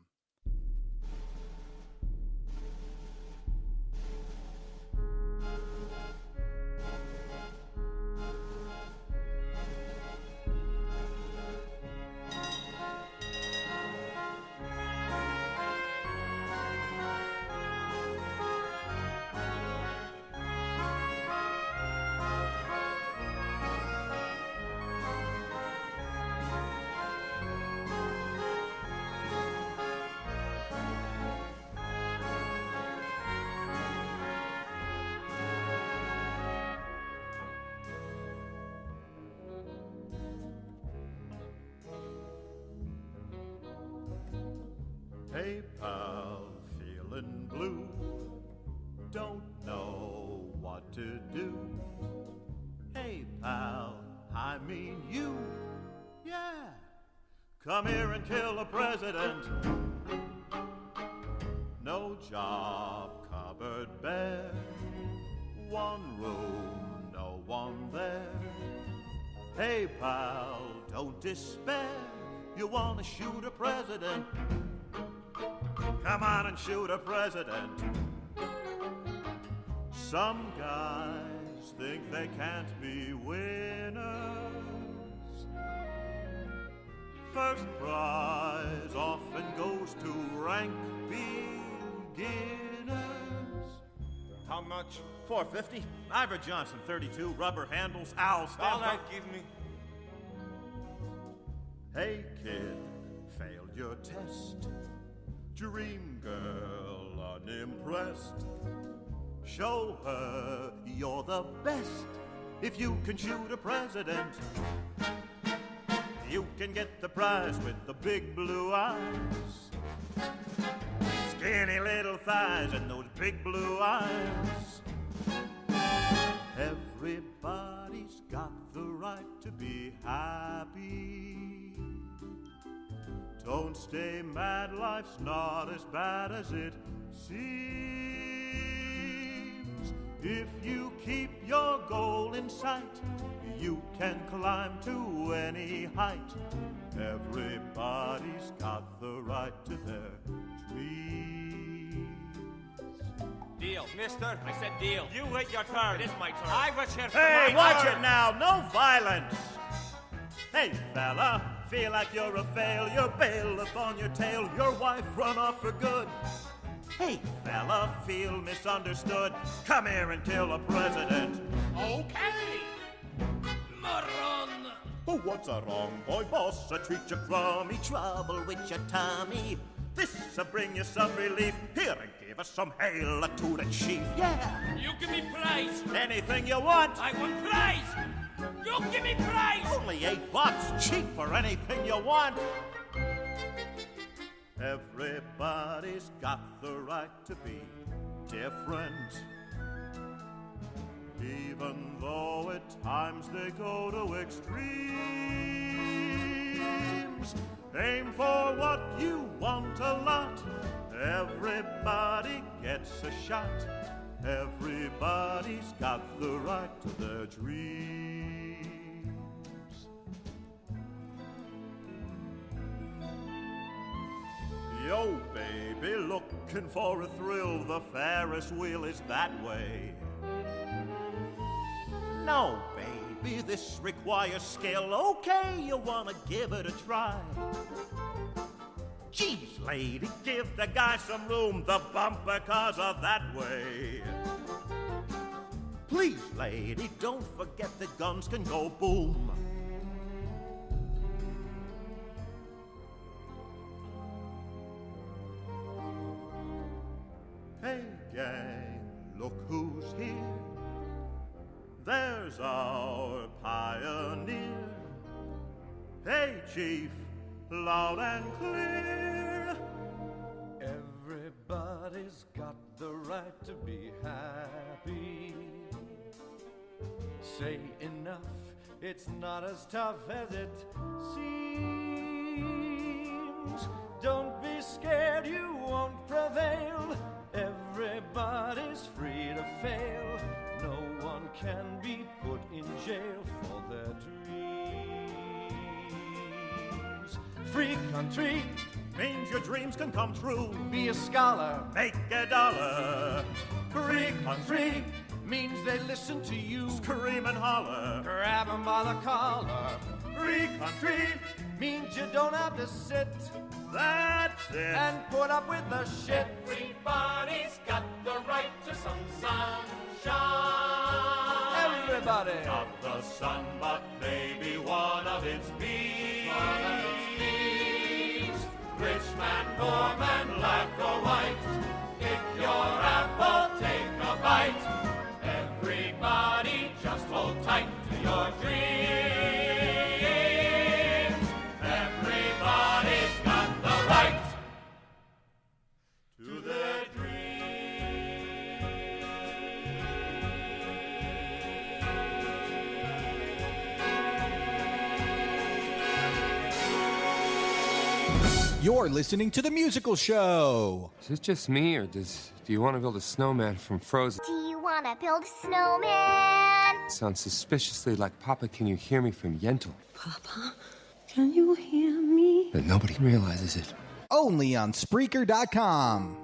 Hey pal, feeling blue, don't know what to do. Hey pal, I mean you, yeah. Come here and kill the president. No job, cupboard bare. One room, no one there. Hey pal, don't despair. You wanna shoot a president? Come on and shoot a president. Some guys think they can't be winners. First prize often goes to rank beginners. How much? $4.50. Ivor Johnson, 32. Rubber handles. Owl stamp. All right, give me. Hey kid, failed your test. Dream girl unimpressed. Show her you're the best. If you can shoot a president, you can get the prize with the big blue eyes. Skinny little thighs and those big blue eyes. Everybody's got the right to be happy. Don't stay mad, life's not as bad as it seems. If you keep your goal in sight, you can climb to any height. Everybody's got the right to their dreams. Deal. Mister, I said deal. You wait your turn. It is my turn. I was here for Hey, my watch turn. it now. No violence. Hey, fella, feel like you're a failure. Bailiff on your tail. Your wife run off for good. Hey, fella, feel misunderstood. Come here and kill a president. Okay. Moron. Oh, what's a wrong boy, boss? I treat you crummy. Trouble with your Tommy. This'll bring you some relief. Here, and give us some hail to the chief. Yeah. You give me prize. Anything you want. I want prize. You give me prize. Only $8. Cheap for anything you want. Everybody's got the right to be different. Even though at times they go to extremes. Aim for what you want a lot. Everybody gets a shot. Everybody's got the right to their dreams. Yo, baby, looking for a thrill. The Ferris wheel is that way. No, baby, this requires skill. Okay, you wanna give it a try. Geez, lady, give the guy some room. The bumper cars are that way. Please, lady, don't forget that guns can go boom. Hey, gang, look who's here. There's our pioneer. Hey, Chief, loud and clear. Everybody's got the right to be happy. Say enough, it's not as tough as it seems. Don't be scared, you won't prevail. Everybody's free to fail. No one can be put in jail for their dreams. Free country means your dreams can come true. Be a scholar, make $1. Free country means they listen to you. Scream and holler, grab 'em by the collar. Free country means you don't have to sit. That's it. And put up with the shit. Everybody's got the right to some sunshine. Everybody. Not the sun, but maybe one of its beams. Rich man, poor man, black or white. Pick your apple, take a bite. Everybody just hold tight to your dreams. Everybody's got the right to their You're listening to The Musical Show. Is it just me, or do you want to build a snowman from Frozen? Do you want to build a snowman? Sounds suspiciously like Papa, Can You Hear Me from Yentl. Papa, can you hear me? But nobody realizes it. Only on Spreaker.com.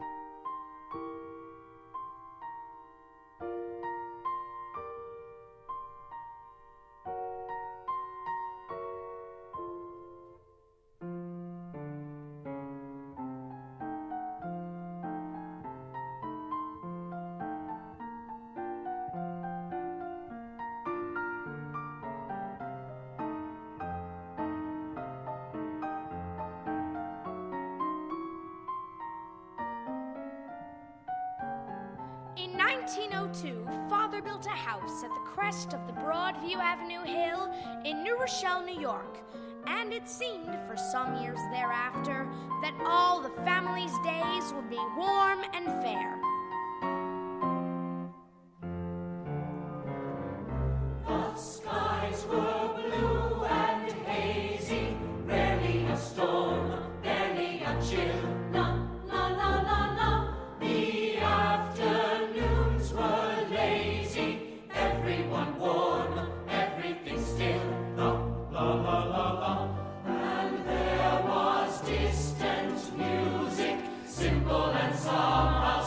In 1902, Father built a house at the crest of the Broadview Avenue Hill in New Rochelle, New York, and it seemed for some years thereafter that all the family's days would be warm and fair. The skies were blue and hazy, rarely a storm, barely a chill. La la la la la. The afternoons were lazy, everyone warm, everything still. La la la la la. And there was distant music, simple and somehow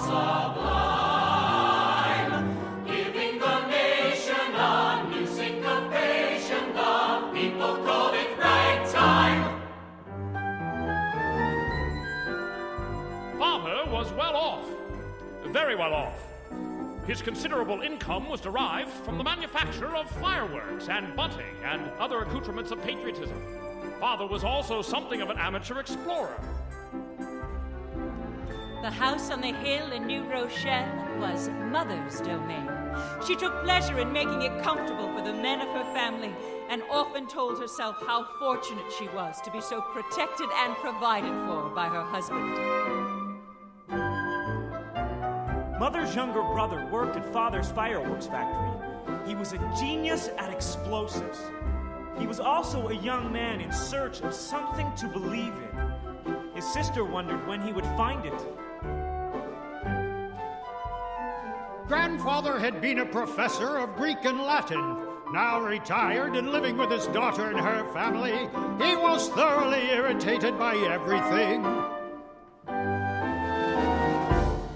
sublime, giving the nation a new syncopation. The people called it ragtime. Father was well off, very well off. His considerable income was derived from the manufacture of fireworks and bunting and other accoutrements of patriotism. Father was also something of an amateur explorer. The house on the hill in New Rochelle was Mother's domain. She took pleasure in making it comfortable for the men of her family and often told herself how fortunate she was to be so protected and provided for by her husband. Mother's younger brother worked at Father's fireworks factory. He was a genius at explosives. He was also a young man in search of something to believe in. His sister wondered when he would find it. Grandfather had been a professor of Greek and Latin. Now retired and living with his daughter and her family, he was thoroughly irritated by everything.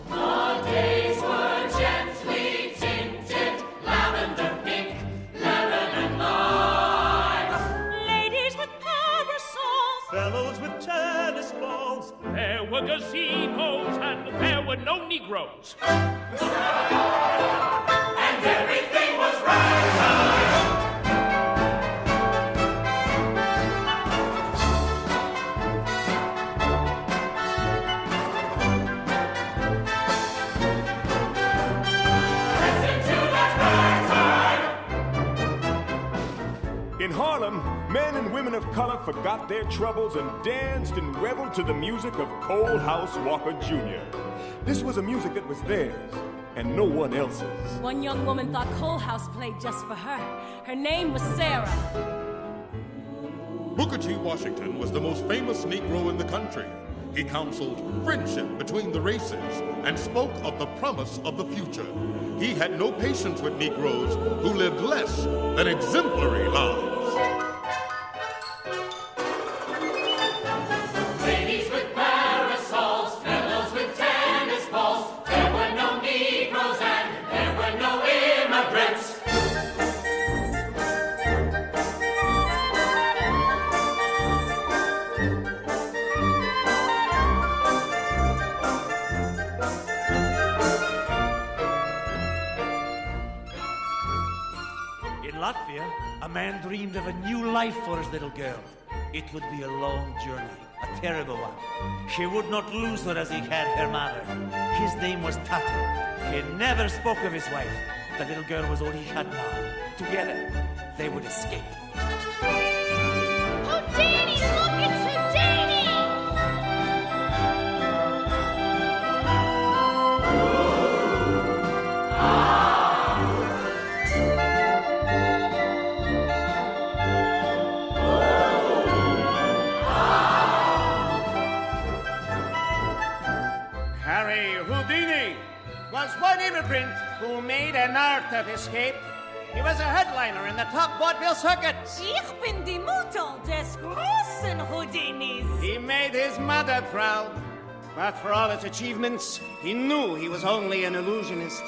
The days were gently tinted, lavender pink, lemon and lime. Ladies with parasols, Fellows with tennis balls. There were gazebos and there were no Negroes. And everything was ragtime. Harlem, men and women of color forgot their troubles and danced and reveled to the music of Cole House Walker Jr. This was a music that was theirs and no one else's. One young woman thought Cole House played just for her. Her name was Sarah. Booker T. Washington was the most famous Negro in the country. He counseled friendship between the races and spoke of the promise of the future. He had no patience with Negroes who lived less than exemplary lives. Ladies with parasols, fellows with tennis balls. There were no Negroes and there were no immigrants. In Latvia, a man dreamed of a new life for his little girl. It would be a long journey, a terrible one. She would not lose her as he had her mother. His name was Tata. He never spoke of his wife. The little girl was all he had now. Together, they would escape. Houdini! Look, it's Houdini! Harry Houdini was one immigrant who made an art of escape. He was a headliner in the top vaudeville circuit. Ich bin die Mutter des großen Houdinis. He made his mother proud. But for all his achievements, he knew he was only an illusionist.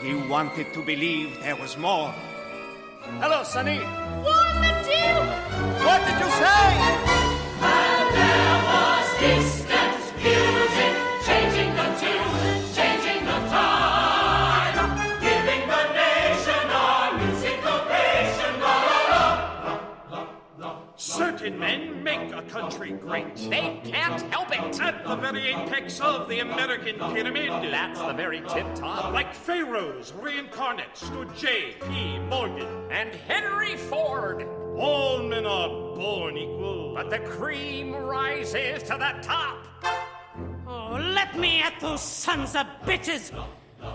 He wanted to believe there was more. Hello, Sonny. Warn the Duke! What did you say? And there was distant music, changing the tune, changing the time, giving the nation a new syncopation. La la la, la la. Certain men make a country great. They can't help it. At the very apex of the American pyramid. That's the very tip top. Like pharaohs reincarnate stood J.P. Morgan and Henry Ford. All men are born equal, but the cream rises to the top. Oh, let me at those sons of bitches!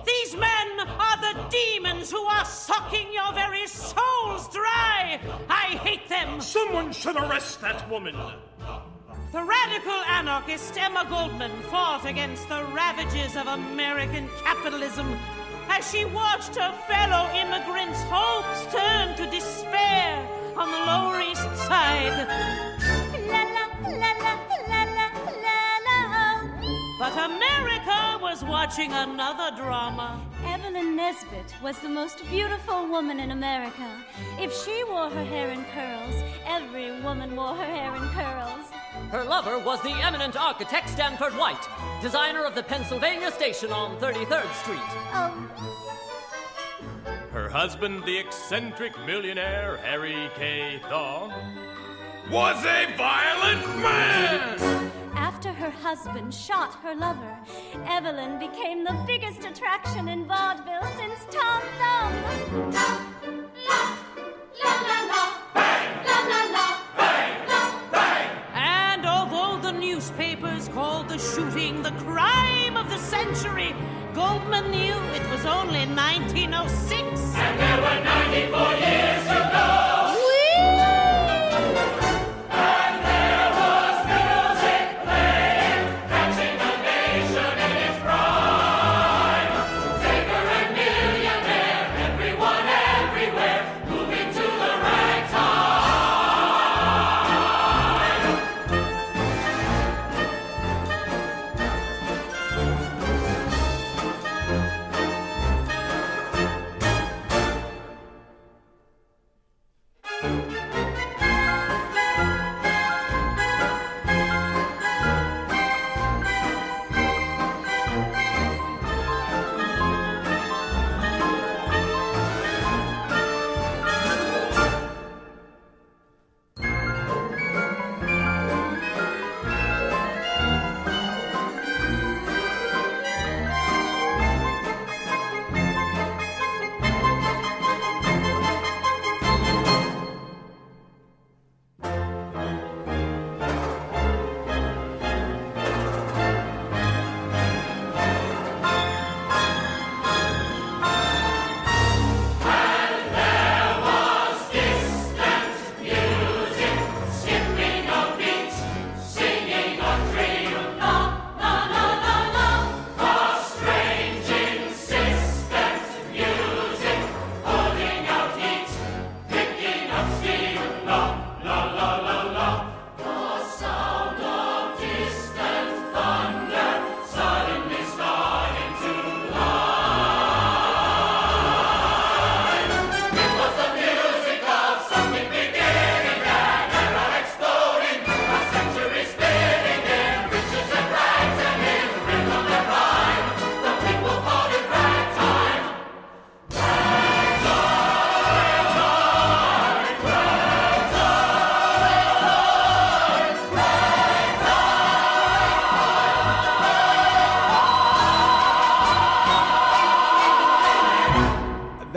These men are the demons who are sucking your very souls dry! I hate them! Someone should arrest that woman. The radical anarchist Emma Goldman fought against the ravages of American capitalism as she watched her fellow immigrants' hopes turn to despair on the Lower East Side. La la la la la la la la. But America was watching another drama. Evelyn Nesbit was the most beautiful woman in America. If she wore her hair in curls, every woman wore her hair in curls. Her lover was the eminent architect Stanford White, designer of the Pennsylvania Station on 33rd Street. Her husband, the eccentric millionaire Harry K. Thaw, Was a violent man! After her husband shot her lover, Evelyn became the biggest attraction in vaudeville since Tom Thumb. And although the newspapers called the shooting the crime of the century, Goldman knew it was only 1906. And there were 94 years to go. And there was music playing, catching the nation in its prime. Taker and millionaire, everyone everywhere, moving to the ragtime.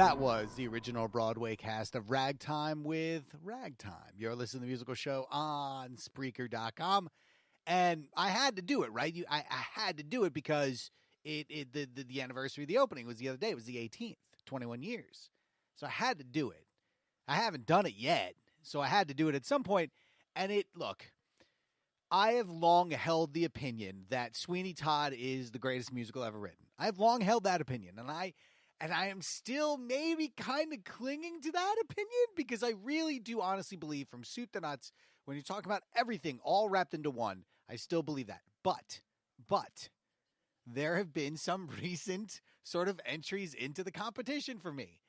That was the original Broadway cast of Ragtime with Ragtime. You're listening to the musical show on Spreaker.com. And I had to do it, right? I had to do it because the anniversary of the opening was the other day. It was the 18th, 21 years. So I had to do it. I haven't done it yet, so I had to do it at some point. And look, I have long held the opinion that Sweeney Todd is the greatest musical ever written. I've long held that opinion, and I am still maybe kind of clinging to that opinion because I really do honestly believe from soup to nuts, when you're talking about everything all wrapped into one, I still believe that. But there have been some recent sort of entries into the competition for me.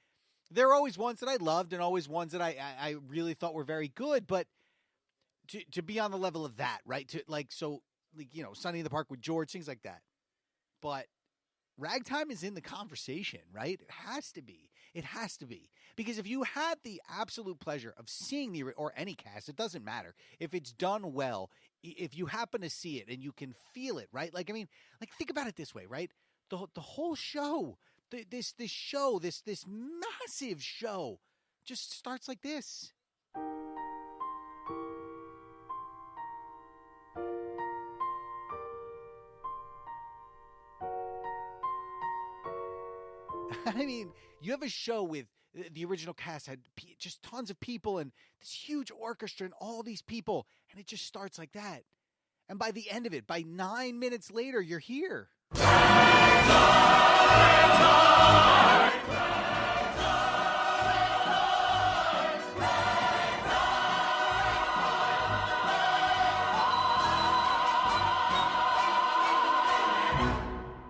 There are always ones that I loved and always ones that I really thought were very good, but to be on the level of that, right? Sunny in the Park with George, things like that. But Ragtime is in the conversation, right? It has to be. It has to be. Because if you had the absolute pleasure of seeing or any cast, it doesn't matter. If it's done well, if you happen to see it and you can feel it, right? Think about it this way, right? The whole show, this massive show just starts like this. I mean, you have a show with the original cast had just tons of people and this huge orchestra and all these people, and it just starts like that. And by the end of it, by 9 minutes later, you're here.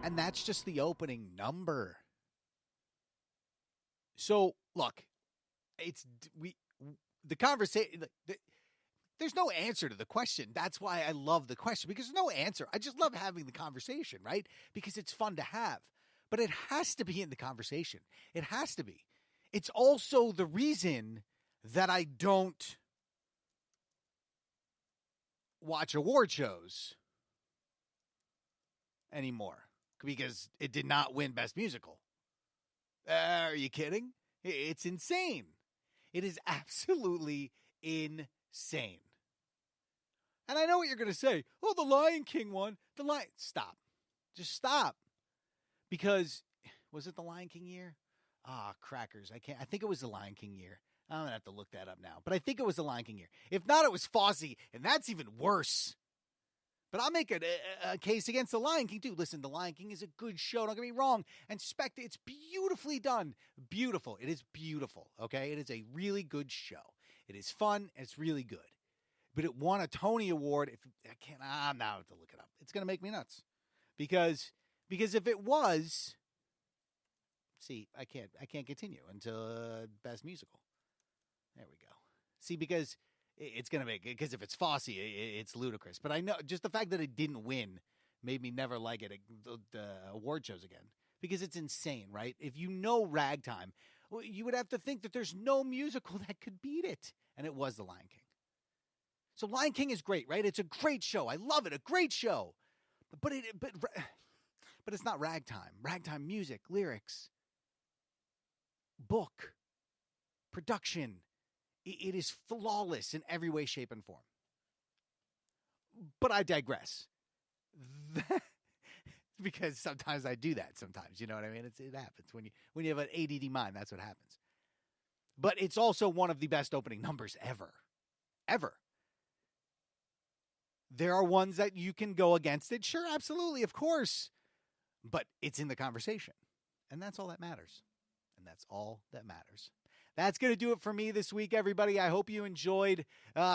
And that's just the opening number. So, look, the conversation, there's no answer to the question. That's why I love the question, because there's no answer. I just love having the conversation, right? Because it's fun to have. But it has to be in the conversation. It has to be. It's also the reason that I don't watch award shows anymore, because it did not win Best Musical. Are you kidding? It's insane. It is absolutely insane. And I know what you're going to say. Oh, The Lion King won. Stop. Just stop. Because, was it The Lion King year? Crackers. I think it was The Lion King year. I'm going to have to look that up now. But I think it was The Lion King year. If not, it was Fosse. And that's even worse. But I'll make a case against The Lion King, too. Listen, The Lion King is a good show. Don't get me wrong. And it's beautifully done. Beautiful. It is beautiful, okay? It is a really good show. It is fun. And it's really good. But it won a Tony Award. I'm now have to look it up. It's going to make me nuts. Because if it was, see, I can't continue until Best Musical. There we go. See, because it's going to make it, because if it's Fosse, it's ludicrous. But I know just the fact that it didn't win made me never like it the award shows again, because it's insane, right? If you know Ragtime, you would have to think that there's no musical that could beat it. And it was The Lion King. So Lion King is great, right? It's a great show. I love it. A great show. But it's not Ragtime. Ragtime music, lyrics, book, production. It is flawless in every way, shape, and form. But I digress. Because sometimes I do that sometimes. You know what I mean? It happens. When you have an ADD mind, that's what happens. But it's also one of the best opening numbers ever. Ever. There are ones that you can go against it. Sure, absolutely, of course. But it's in the conversation. And that's all that matters. And that's all that matters. That's going to do it for me this week, everybody. I hope you enjoyed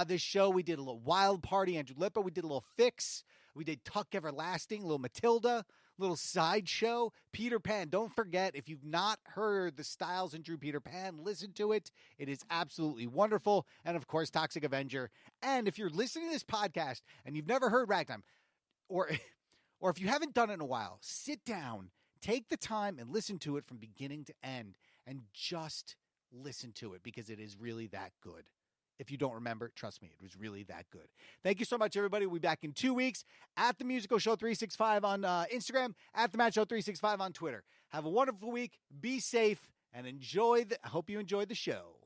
this show. We did a little Wild Party, Andrew Lippa. We did a little Fix. We did Tuck Everlasting, a little Matilda, a little Sideshow, Peter Pan. Don't forget, if you've not heard the Styles and Drew Peter Pan, listen to it. It is absolutely wonderful. And, of course, Toxic Avenger. And if you're listening to this podcast and you've never heard Ragtime, or if you haven't done it in a while, sit down, take the time and listen to it from beginning to end, and just listen to it, because it is really that good. If you don't remember, trust me, it was really that good. Thank you so much, everybody. We'll be back in 2 weeks at The Musical Show 365 on Instagram, at The Matt Show 365 on Twitter. Have a wonderful week. Be safe, and I hope you enjoyed the show.